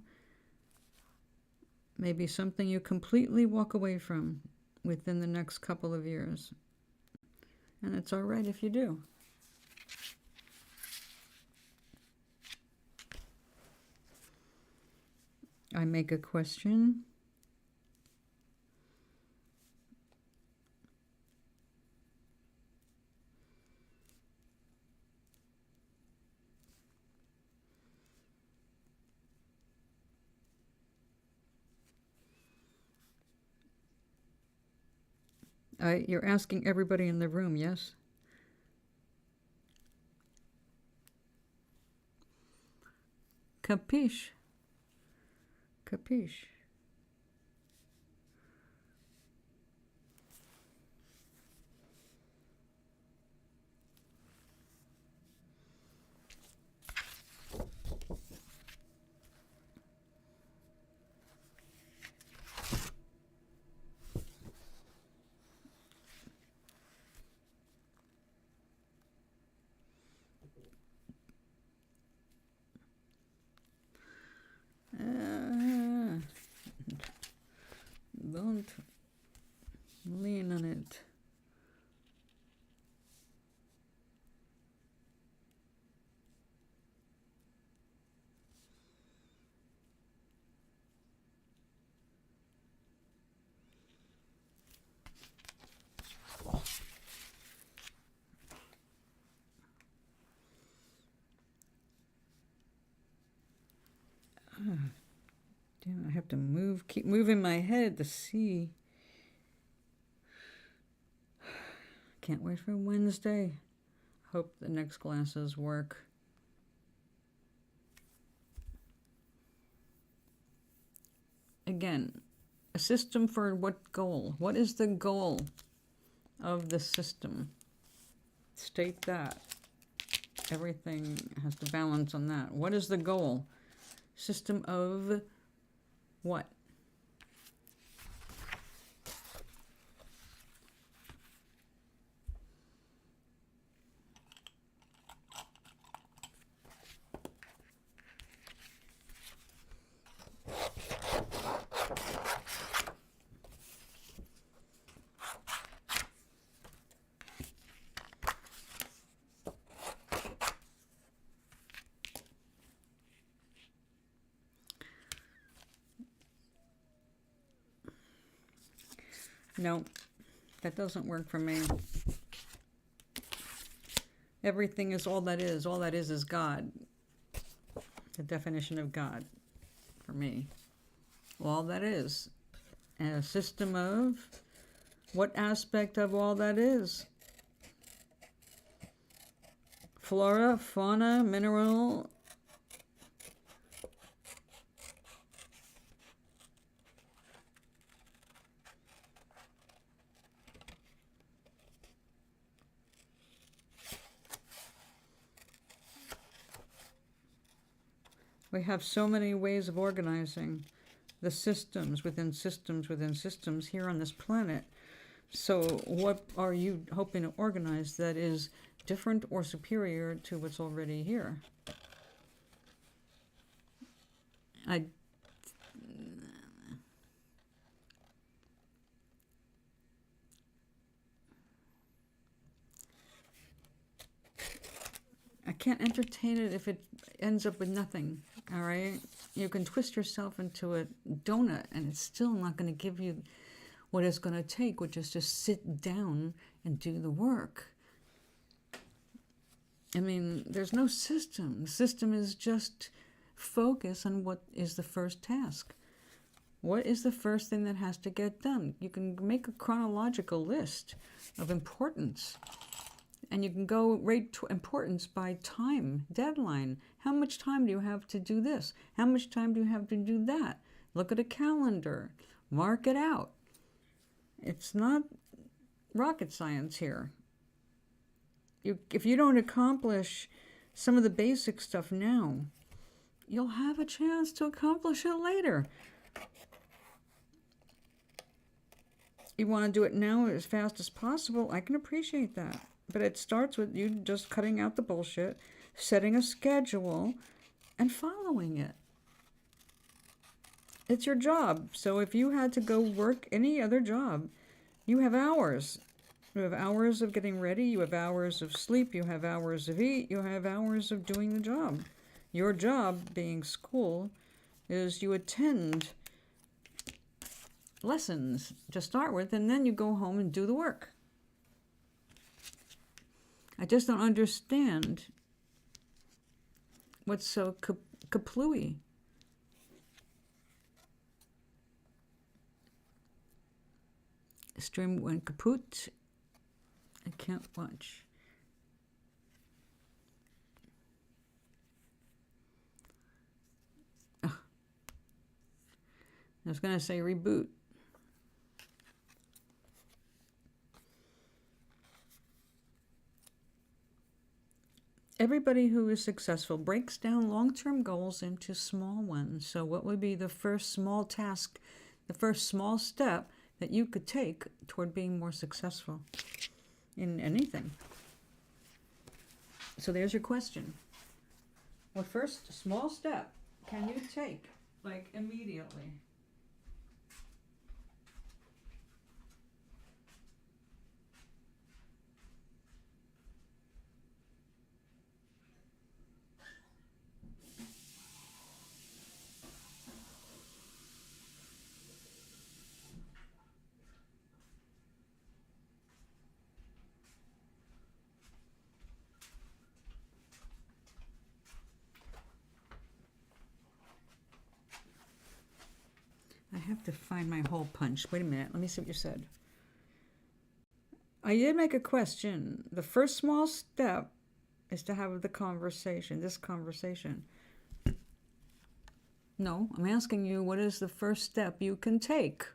may be something you completely walk away from within the next couple of years. And it's all right if you do. I make a question. You're asking everybody in the room, yes? Capiche? Capiche? Don't lean on it. Damn, I have to keep moving my head to see. Can't wait for Wednesday. Hope the next classes work. Again, a system for what goal? What is the goal of the system? State that. Everything has to balance on that. What is the goal? System of what? No, that doesn't work for me. Everything is all that is. All that is God. The definition of God for me. All that is. And a system of what aspect of all that is? Flora, fauna, mineral, We have so many ways of organizing the systems within systems within systems here on this planet. So what are you hoping to organize that is different or superior to what's already here? I can't entertain it if it ends up with nothing, all right? You can twist yourself into a donut and it's still not going to give you what it's going to take, which is just sit down and do the work. I mean, there's no system. The system is just focus on what is the first task. What is the first thing that has to get done? You can make a chronological list of importance. And you can go rate importance by time, deadline. How much time do you have to do this? How much time do you have to do that? Look at a calendar. Mark it out. It's not rocket science here. If you don't accomplish some of the basic stuff now, you'll have a chance to accomplish it later. You want to do it now as fast as possible, I can appreciate that. But it starts with you just cutting out the bullshit, setting a schedule, and following it. It's your job. So if you had to go work any other job, you have hours. You have hours of getting ready, you have hours of sleep, you have hours of eat, you have hours of doing the job. Your job, being school, is you attend lessons to start with, and then you go home and do the work. I just don't understand what's so kaplooey. Stream went kaput. I can't watch. Oh. I was going to say reboot. Everybody who is successful breaks down long-term goals into small ones. So what would be the first small task, the first small step that you could take toward being more successful in anything? So there's your question. What first small step can you take, like immediately? I have to find my hole punch. Wait a minute. Let me see what you said. I did make a question. The first small step is to have the conversation, this conversation. No, I'm asking you, what is the first step you can take?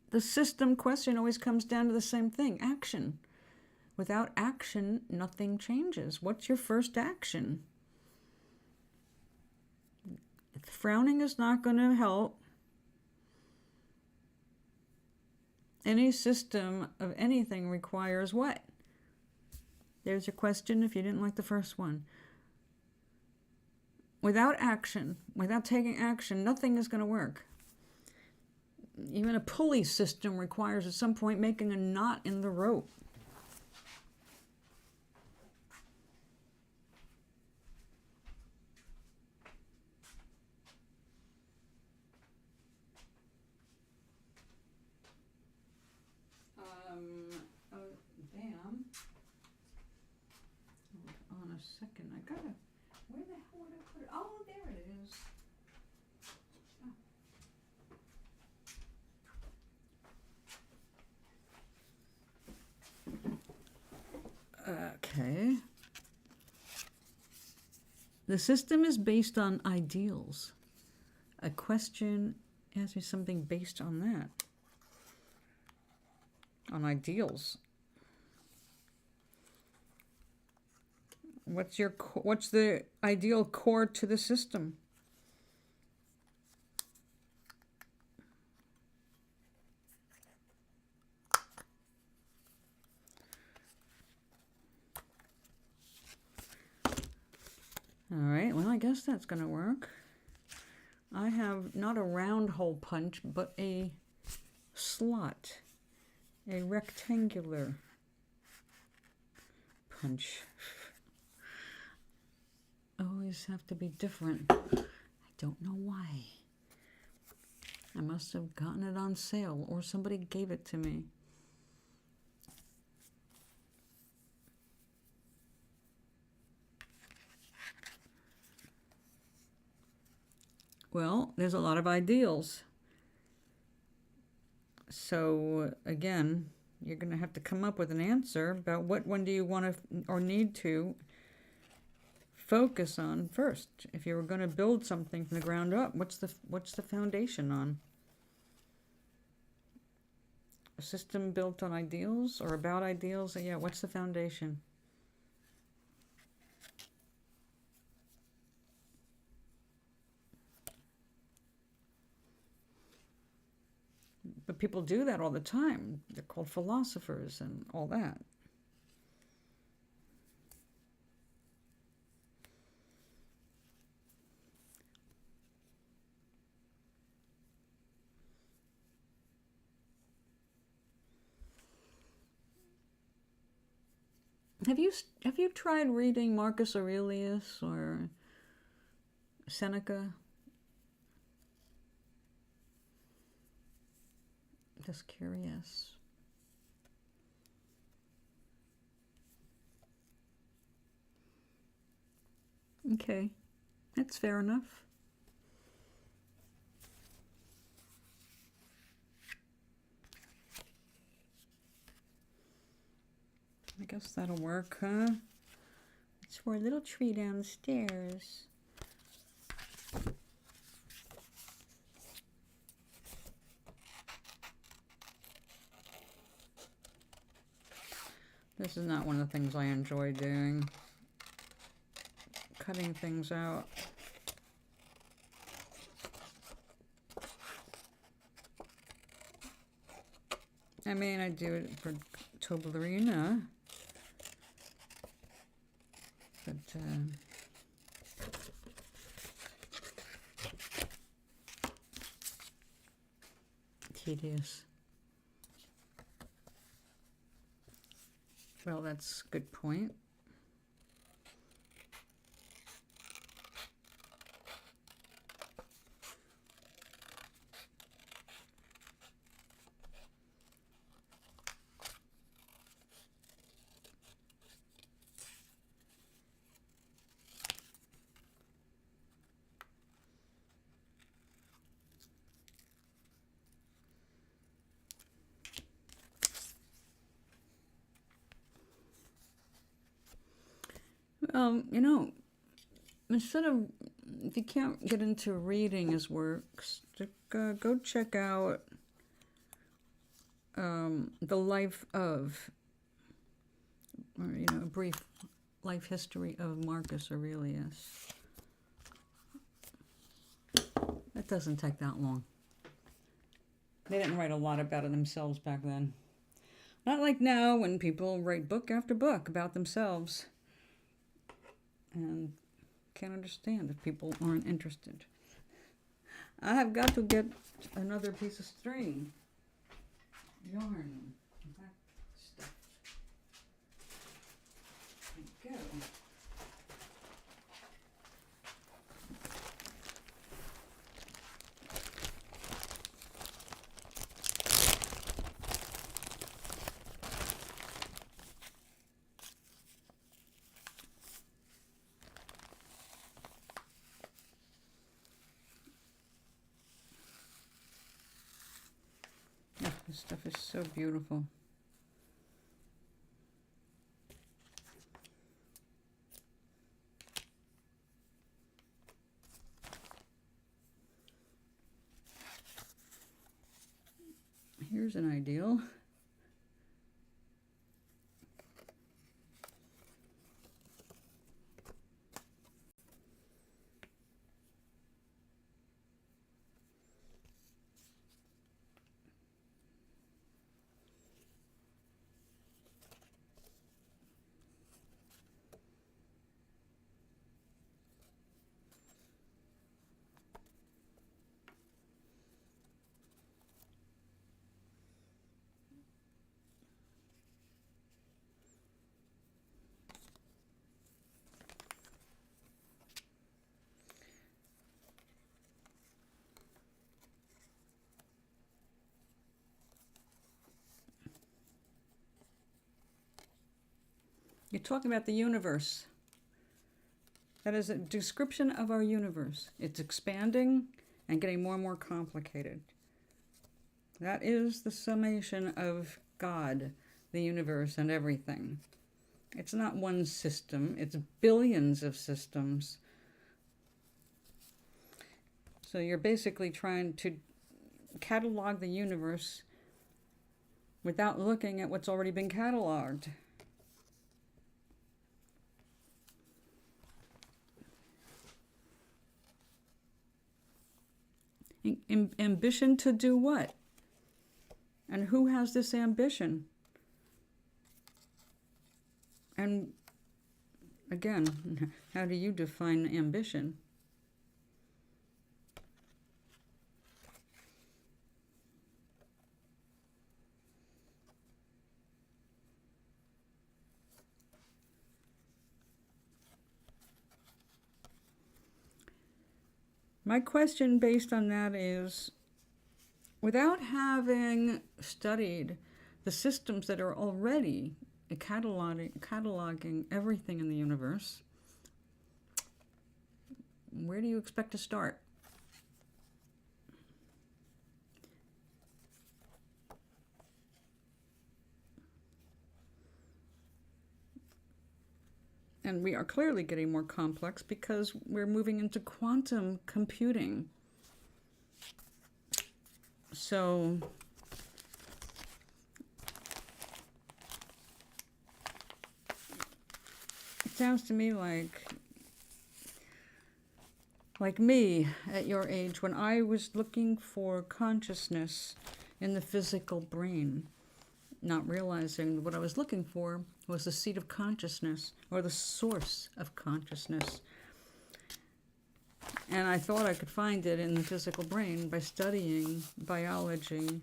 The system question always comes down to the same thing, action. Without action, nothing changes. What's your first action? Frowning is not going to help. Any system of anything requires what? There's your question if you didn't like the first one. Without action, without taking action, nothing is going to work. Even a pulley system requires at some point making a knot in the rope. Hold on a second. I gotta. Where the hell would I put it? Oh, there it is. Okay. The system is based on ideals. A question asks me something based on that. On ideals. What's the ideal core to the system? All right, well, I guess that's going to work. I have not a round hole punch, but a slot, a rectangular punch. Always have to be different. I don't know why. I must have gotten it on sale or somebody gave it to me. Well, there's a lot of ideals. So again, you're going to have to come up with an answer about what one do you want to or need to focus on first. If you were going to build something from the ground up, what's the foundation on? A system built on ideals or about ideals? Yeah, what's the foundation? But people do that all the time. They're called philosophers and all that. Have you tried reading Marcus Aurelius or Seneca? Just curious. Okay, that's fair enough. I guess that'll work, huh? It's for a little tree downstairs. This is not one of the things I enjoy doing. Cutting things out. I mean, I do it for Toblerina. But, tedious. Well, that's a good point. You know, instead of, if you can't get into reading his works, go check out The Life of, or, you know, a brief life history of Marcus Aurelius. That doesn't take that long. They didn't write a lot about it themselves back then. Not like now when people write book after book about themselves. And can't understand if people aren't interested. I have got to get another piece of string. Yarn. That stuff. There we go. This stuff is so beautiful. Here's an ideal. You're talking about the universe. That is a description of our universe. It's expanding and getting more and more complicated. That is the summation of God, the universe, and everything. It's not one system, it's billions of systems. So you're basically trying to catalog the universe without looking at what's already been cataloged. Ambition to do what? And who has this ambition? And again, how do you define ambition? My question based on that is, without having studied the systems that are already cataloging everything in the universe, where do you expect to start? And we are clearly getting more complex because we're moving into quantum computing. So it sounds to me like me at your age, when I was looking for consciousness in the physical brain, not realizing what I was looking for was the seat of consciousness, or the source of consciousness. And I thought I could find it in the physical brain by studying biology.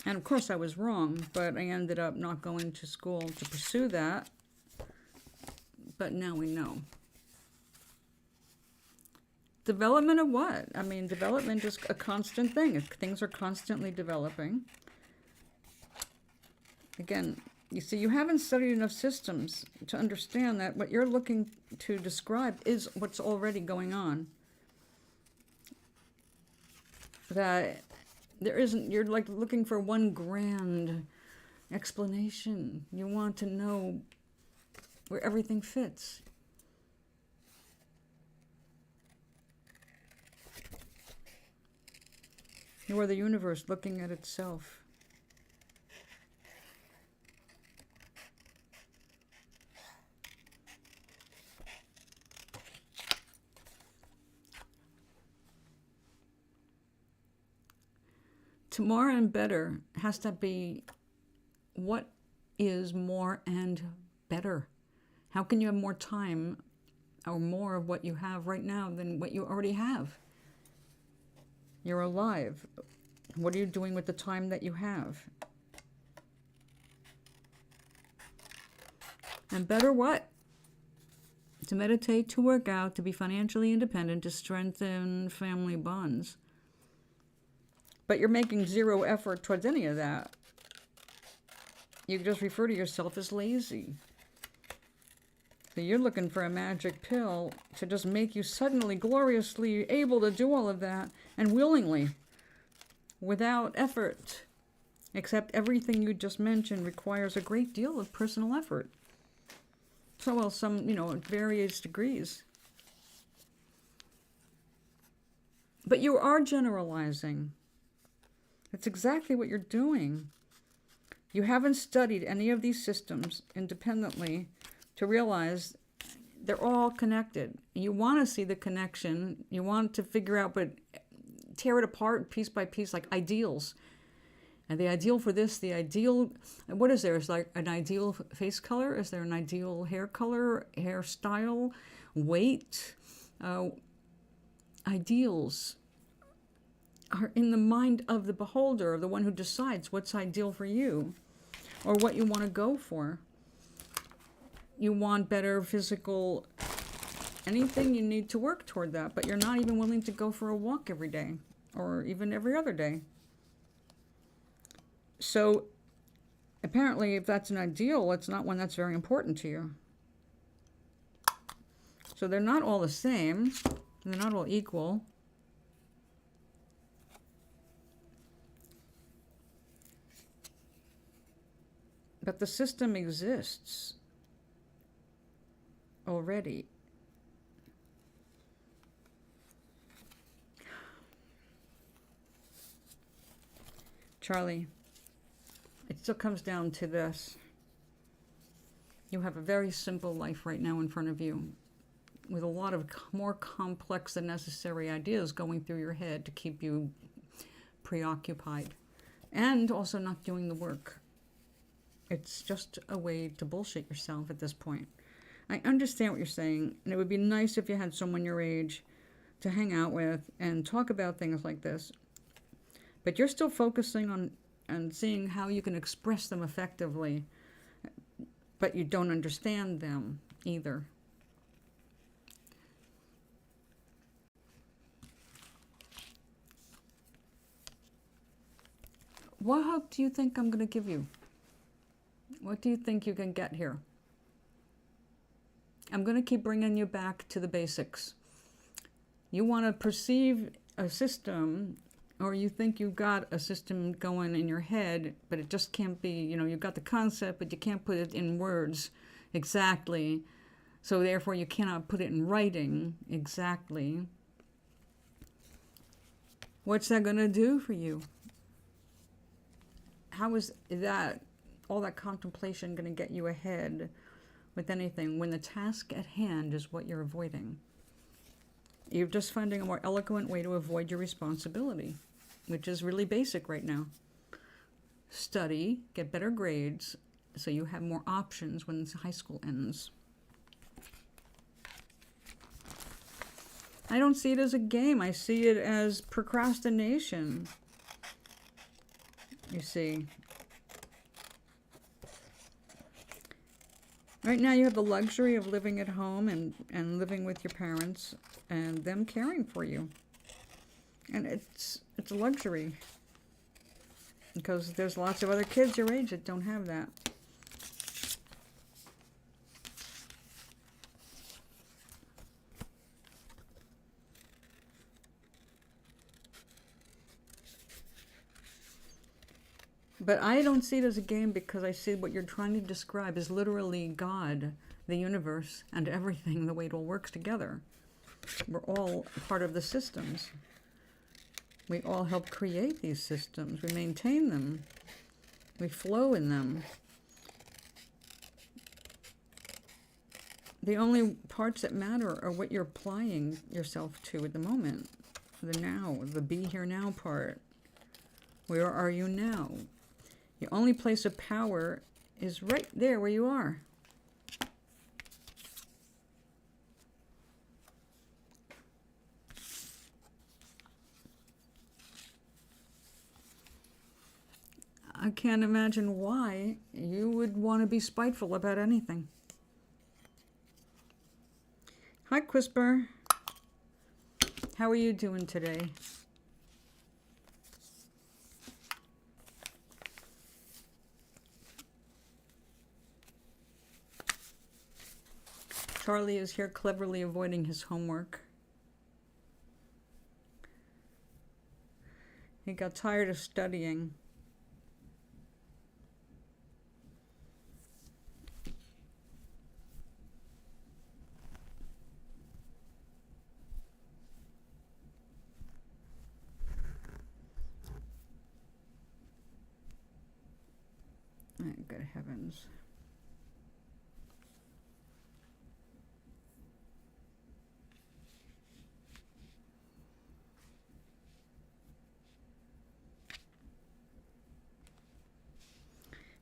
And of course I was wrong, but I ended up not going to school to pursue that. But now we know. Development of what? I mean, development is a constant thing. Things are constantly developing. Again, you see, you haven't studied enough systems to understand that what you're looking to describe is what's already going on. That there isn't, you're like looking for one grand explanation. You want to know where everything fits. You are the universe looking at itself. Tomorrow and better has to be what is more and better. How can you have more time or more of what you have right now than what you already have? You're alive. What are you doing with the time that you have? And better what? To meditate, to work out, to be financially independent, to strengthen family bonds. But you're making zero effort towards any of that. You just refer to yourself as lazy. So you're looking for a magic pill to just make you suddenly gloriously able to do all of that, and willingly, without effort. Except everything you just mentioned requires a great deal of personal effort. So, well, some, at various degrees. But you are generalizing. That's exactly what you're doing. You haven't studied any of these systems independently to realize they're all connected. You want to see the connection. You want to figure out, but tear it apart piece by piece like ideals. And the ideal for this, the ideal, what is there? Is like an ideal face color? Is there an ideal hair color, hairstyle, weight? Ideals are in the mind of the beholder, of the one who decides what's ideal for you or what you want to go for. You want better physical, anything, you need to work toward that, but you're not even willing to go for a walk every day or even every other day. So apparently, if that's an ideal, it's not one that's very important to you. So they're not all the same. They're not all equal. But the system exists already. Charlie, it still comes down to this. You have a very simple life right now in front of you, with a lot of more complex than necessary ideas going through your head to keep you preoccupied, and also not doing the work. It's just a way to bullshit yourself at this point. I understand what you're saying, and it would be nice if you had someone your age to hang out with and talk about things like this. But you're still focusing on seeing how you can express them effectively, but you don't understand them either. What hope do you think I'm going to give you? What do you think you can get here? I'm going to keep bringing you back to the basics. You want to perceive a system, or you think you've got a system going in your head, but it just can't be, you've got the concept, but you can't put it in words exactly. So therefore you cannot put it in writing exactly. What's that going to do for you? How is that, all that contemplation, going to get you ahead with anything when the task at hand is what you're avoiding? You're just finding a more eloquent way to avoid your responsibility, which is really basic right now. Study, get better grades, so you have more options when high school ends. I don't see it as a game. I see it as procrastination. You see. Right now you have the luxury of living at home and living with your parents and them caring for you. And it's a luxury, because there's lots of other kids your age that don't have that. But I don't see it as a game, because I see what you're trying to describe is literally God, the universe, and everything, the way it all works together. We're all part of the systems. We all help create these systems. We maintain them. We flow in them. The only parts that matter are what you're applying yourself to at the moment. The now, the be here now part. Where are you now? The only place of power is right there where you are. I can't imagine why you would want to be spiteful about anything. Hi, Quisper. How are you doing today? Charlie is here cleverly avoiding his homework. He got tired of studying. Oh, good heavens.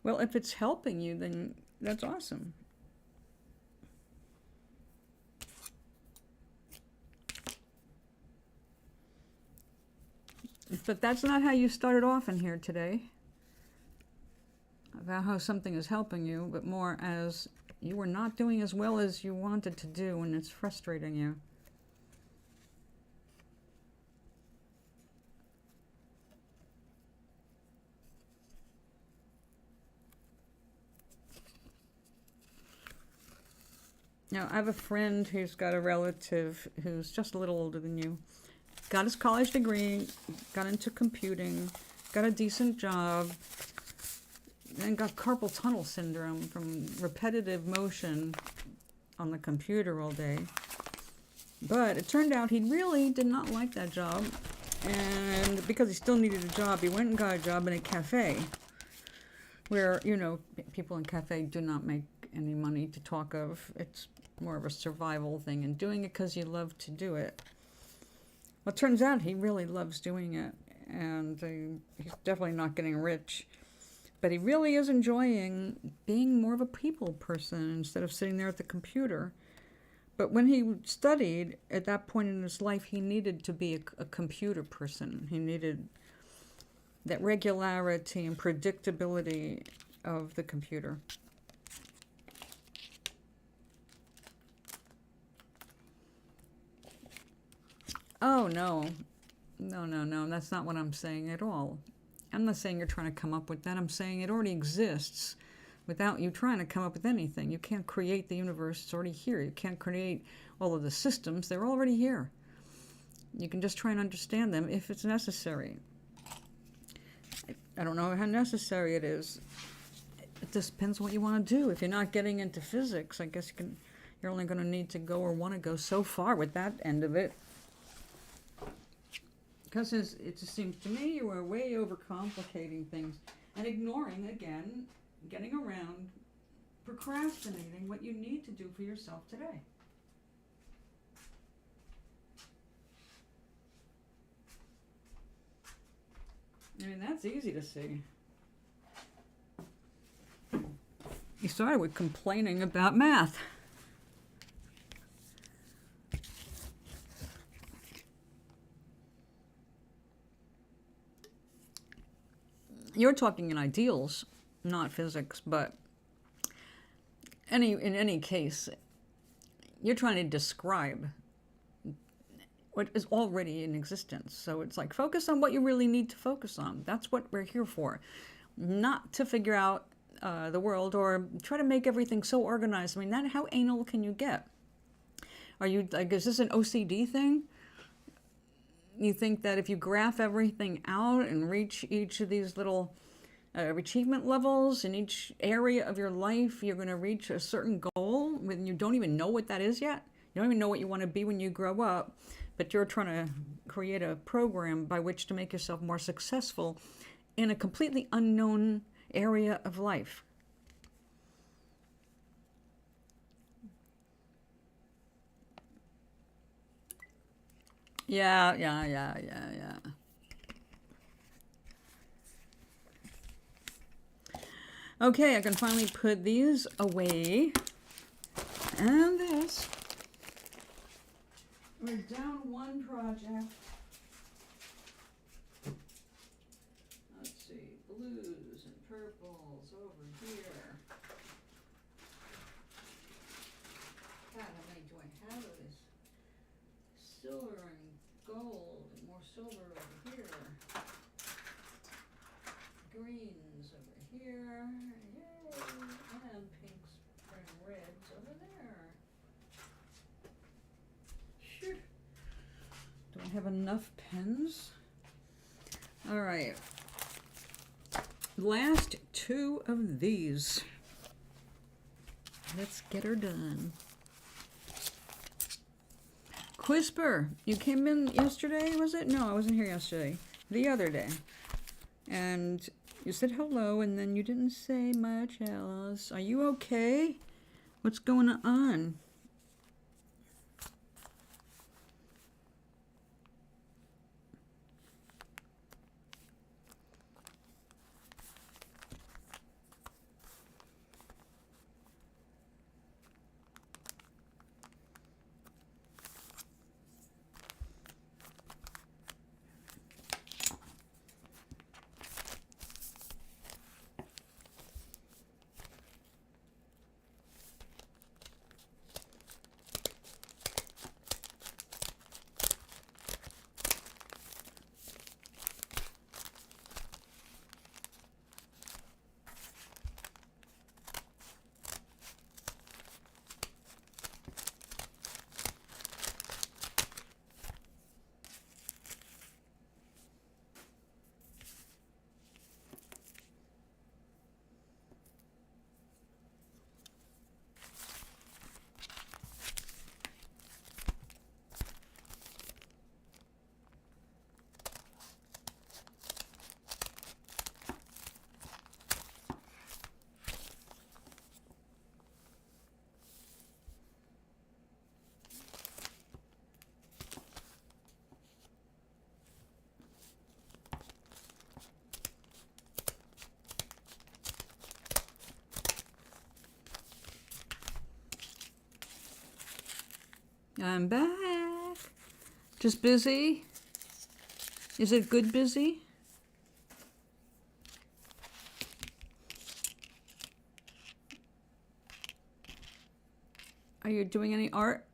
Well, if it's helping you, then that's awesome. But that's not how you started off in here today, about how something is helping you, but more as you were not doing as well as you wanted to do, and it's frustrating you. Now, I have a friend who's got a relative who's just a little older than you. Got his college degree, got into computing, got a decent job, then got carpal tunnel syndrome from repetitive motion on the computer all day. But it turned out he really did not like that job. And because he still needed a job, he went and got a job in a cafe where, you know, people in cafe do not make any money to talk of. It's more of a survival thing, and doing it because you love to do it. Well, it turns out he really loves doing it, and he's definitely not getting rich. But he really is enjoying being more of a people person instead of sitting there at the computer. But when he studied, at that point in his life, he needed to be a computer person. He needed that regularity and predictability of the computer. Oh, no. No, that's not what I'm saying at all. I'm not saying you're trying to come up with that. I'm saying it already exists without you trying to come up with anything. You can't create the universe. It's already here. You can't create all of the systems. They're already here. You can just try and understand them if it's necessary. I don't know how necessary it is. It just depends what you want to do. If you're not getting into physics, I guess you're only going to need to go or want to go so far with that end of it. Because it just seems to me you are way overcomplicating things and ignoring, again, getting around, procrastinating what you need to do for yourself today. I mean, that's easy to see. You started with complaining about math. You're talking in ideals, not physics, but in any case, you're trying to describe what is already in existence. So it's like, focus on what you really need to focus on. That's what we're here for. Not to figure out the world or try to make everything so organized. I mean, how anal can you get? Are you, like, is this an OCD thing? You think that if you graph everything out and reach each of these little achievement levels in each area of your life, you're going to reach a certain goal when you don't even know what that is yet? You don't even know what you want to be when you grow up, but you're trying to create a program by which to make yourself more successful in a completely unknown area of life. Yeah. Okay, I can finally put these away. And this. We're down one project. Let's see, blues and purples over here. God, how many do I have of this? Silver and gold, and more silver over here. Greens over here. Yay! And pinks and reds over there. Shoot. Do I have enough pens? All right. Last two of these. Let's get her done. Quisper, you came in yesterday, was it? No, I wasn't here yesterday. The other day. And you said hello, and then you didn't say much else. Are you okay? What's going on? I'm back. Just busy? Is it good busy? Are you doing any art?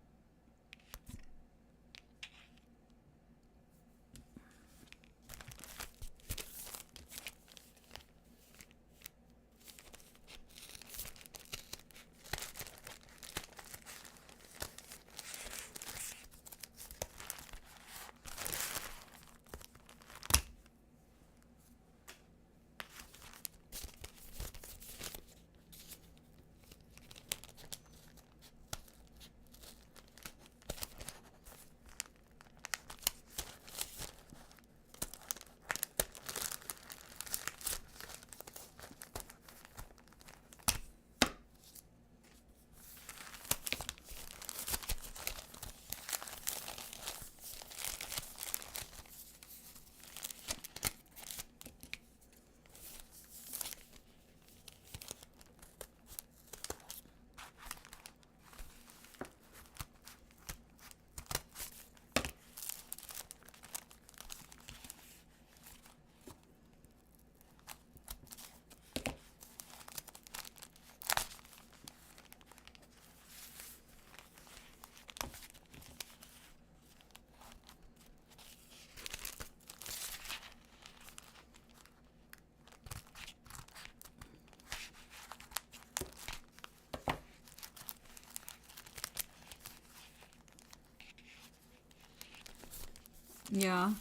Yeah.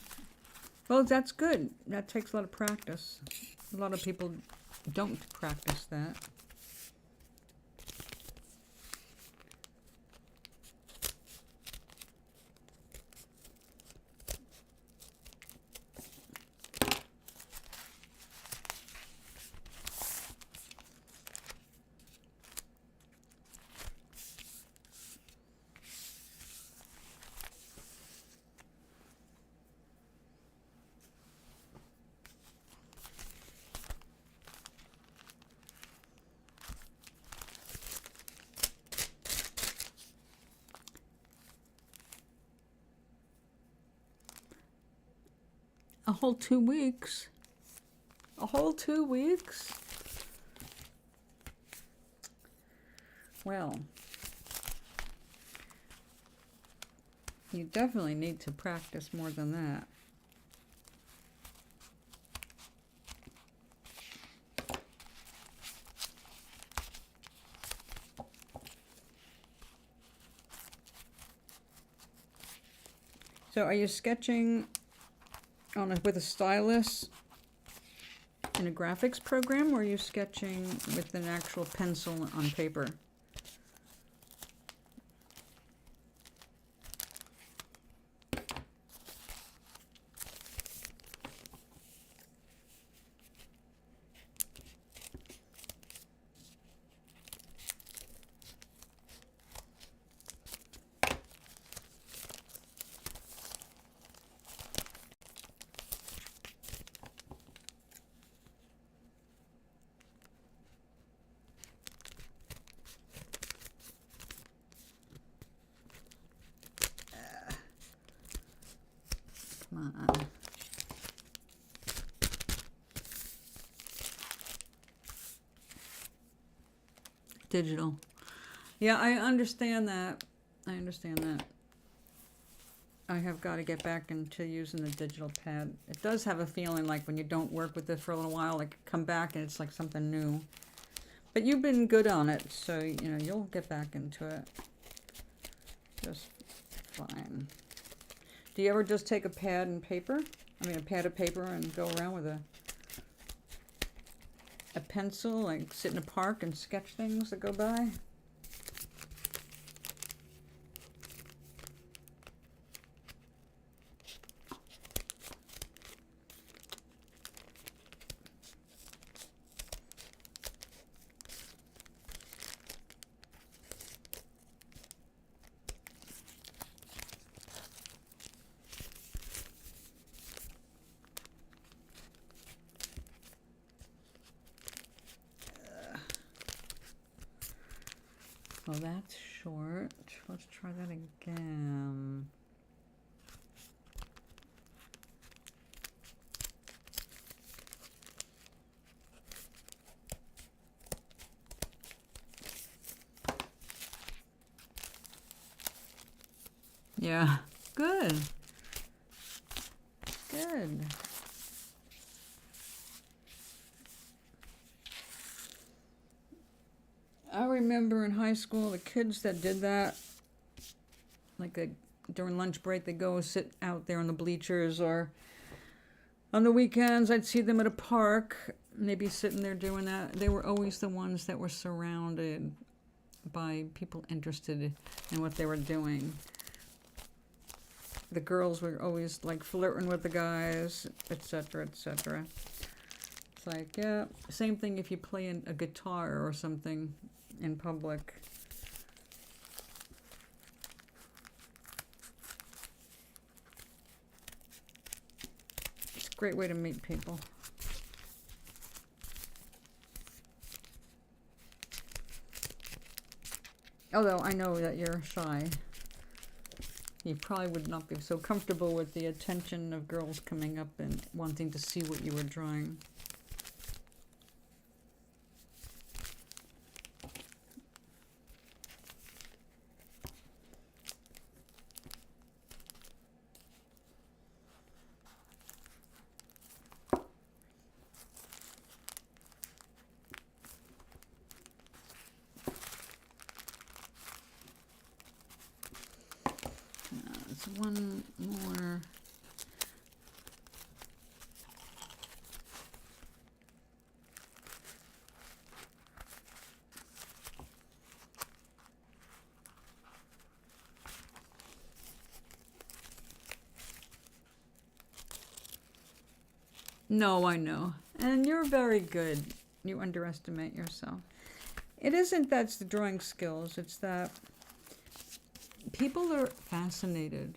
Well, that's good. That takes a lot of practice. A lot of people don't practice that. A whole 2 weeks. A whole 2 weeks? Well, you definitely need to practice more than that. So are you sketching on with a stylus in a graphics program, or are you sketching with an actual pencil on paper? Come on. Digital. Yeah, I understand that. I understand that. I have got to get back into using the digital pad. It does have a feeling like when you don't work with it for a little while, like come back and it's like something new. But you've been good on it, so you know you'll get back into it just fine. Do you ever just take a pad and paper? I mean, a pad of paper and go around with a pencil, like sit in a park and sketch things that go by? So that's short. let's try that again. Yeah, good. Good. I remember in high school the kids that did that, like during lunch break, they go sit out there on the bleachers, or on the weekends I'd see them at a park, maybe sitting there doing that. They were always the ones that were surrounded by people interested in what they were doing. The girls were always like flirting with the guys, etc., etc. It's like, yeah, same thing if you play a guitar or something in public. It's a great way to meet people. Although I know that you're shy. You probably would not be so comfortable with the attention of girls coming up and wanting to see what you were drawing. One more. No, I know. And you're very good. You underestimate yourself. It isn't that's the drawing skills, it's that people are fascinated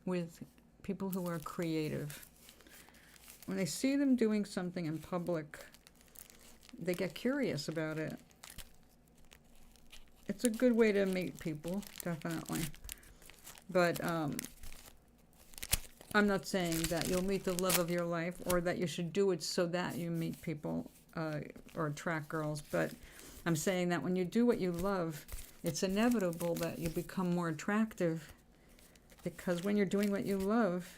with people who are creative. When they see them doing something in public, they get curious about it. It's a good way to meet people, definitely. But I'm not saying that you'll meet the love of your life or that you should do it so that you meet people or attract girls. But I'm saying that when you do what you love, it's inevitable that you become more attractive, because when you're doing what you love,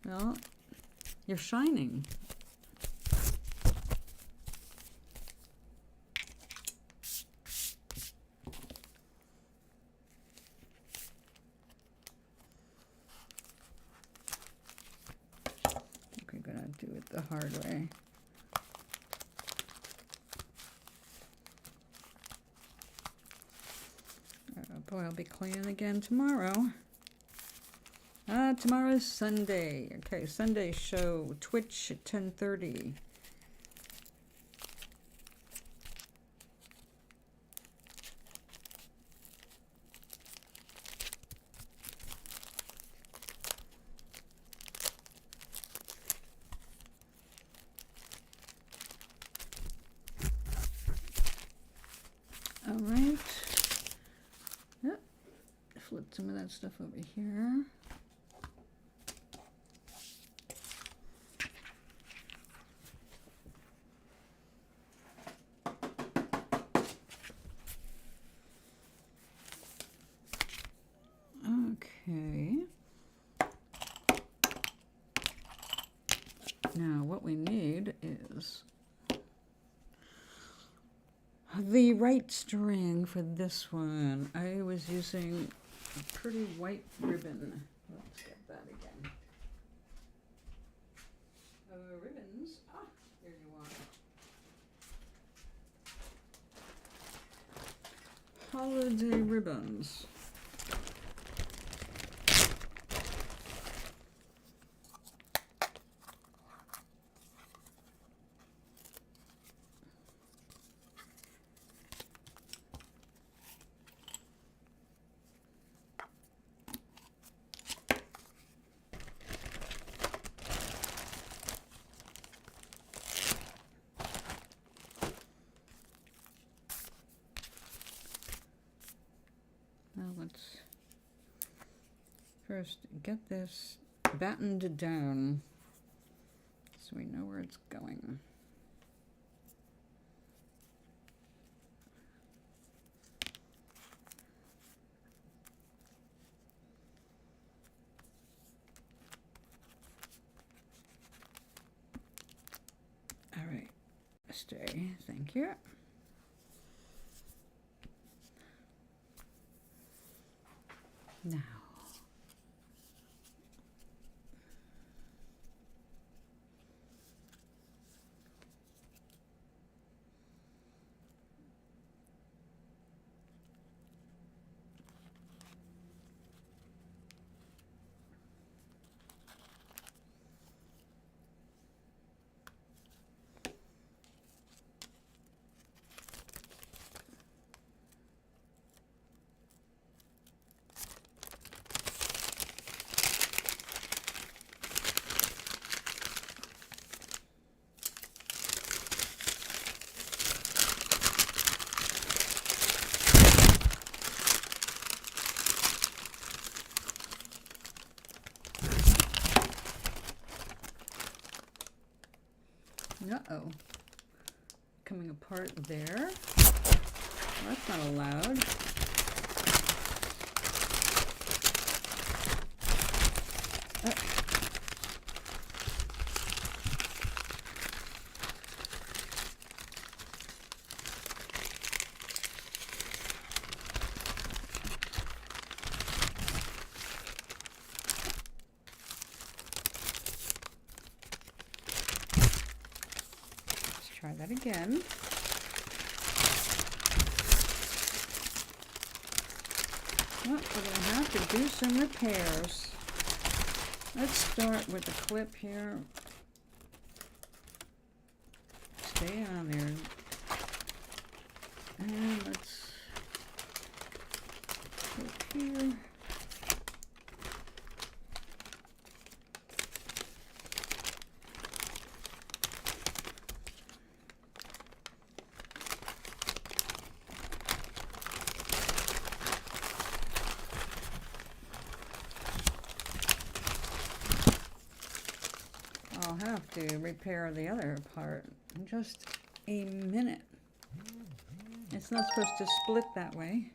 well, you're shining. Okay, gonna do it the hard way. Boy, I'll be cleaning again tomorrow. Tomorrow's Sunday. Okay, Sunday show, Twitch at 10:30. All right. Yep. Flip some of that stuff over here. Okay. Now what we need is the right string for this one. I was using a pretty white ribbon. Let's get that again. Ribbons. Ah, here you are. Holiday ribbons. Now first get this battened down so we know where it's going. All right, stay, thank you. Now, uh-oh, coming apart there. Well, that's not allowed. Try that again. Well, we're going to have to do some repairs. Let's start with the clip here. Stay on there. And let's go here. I'll have to repair the other part in just a minute. It's not supposed to split that way.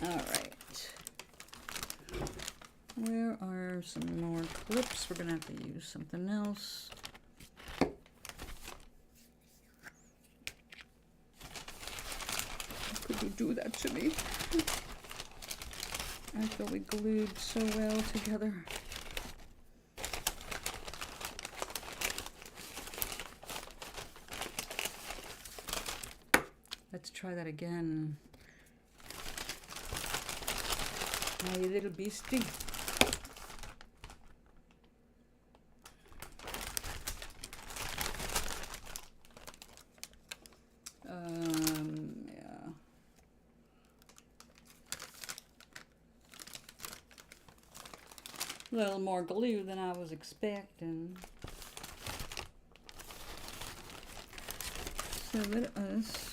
All right. Where are some more clips? We're going to have to use something else. How could you do that to me? I thought we glued so well together. Let's try that again. Now, you little beastie. Yeah. A little more glue than I was expecting. So let us...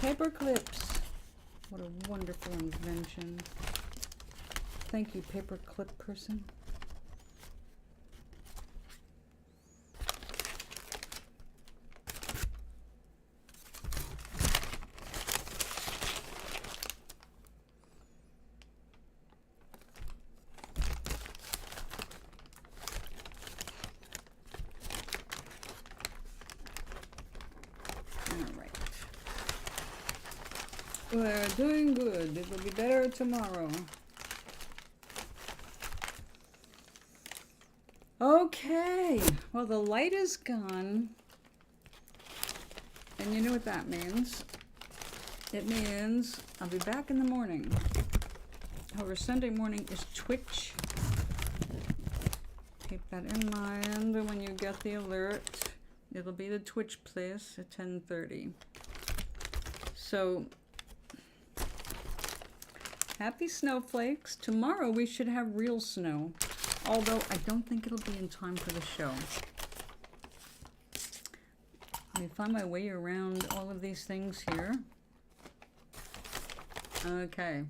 Paper clips. What a wonderful invention. Thank you, paper clip person. We're doing good. It will be better tomorrow. Okay. Well, the light is gone. And you know what that means. It means I'll be back in the morning. However, Sunday morning is Twitch. Keep that in mind when you get the alert. It'll be the Twitch place at 10:30. So, happy snowflakes. Tomorrow we should have real snow. Although I don't think it'll be in time for the show. Let me find my way around all of these things here. Okay.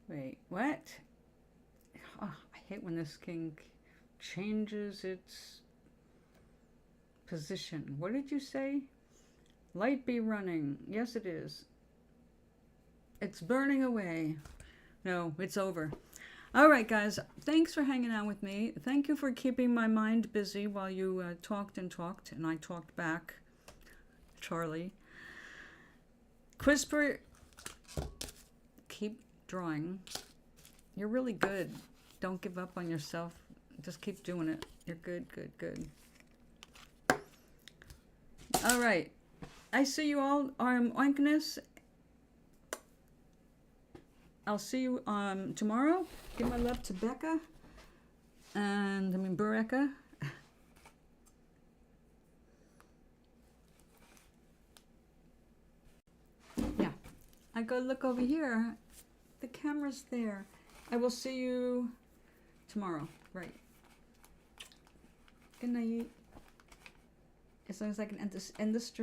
Wait, what? Oh, I hate when this king changes its position. What did you say? Light be running. Yes, it is. It's burning away. No, it's over. All right, guys. Thanks for hanging out with me. Thank you for keeping my mind busy while you talked, and I talked back. Charlie. Crisper, keep drawing. You're really good. Don't give up on yourself. Just keep doing it. You're good, good, good. All right. I see you all. Oinkness. I'll see you tomorrow. Give my love to Becca. Bereka. Yeah. I go look over here. The camera's there. I will see you tomorrow. Right. Good night. As long as I can end the stream.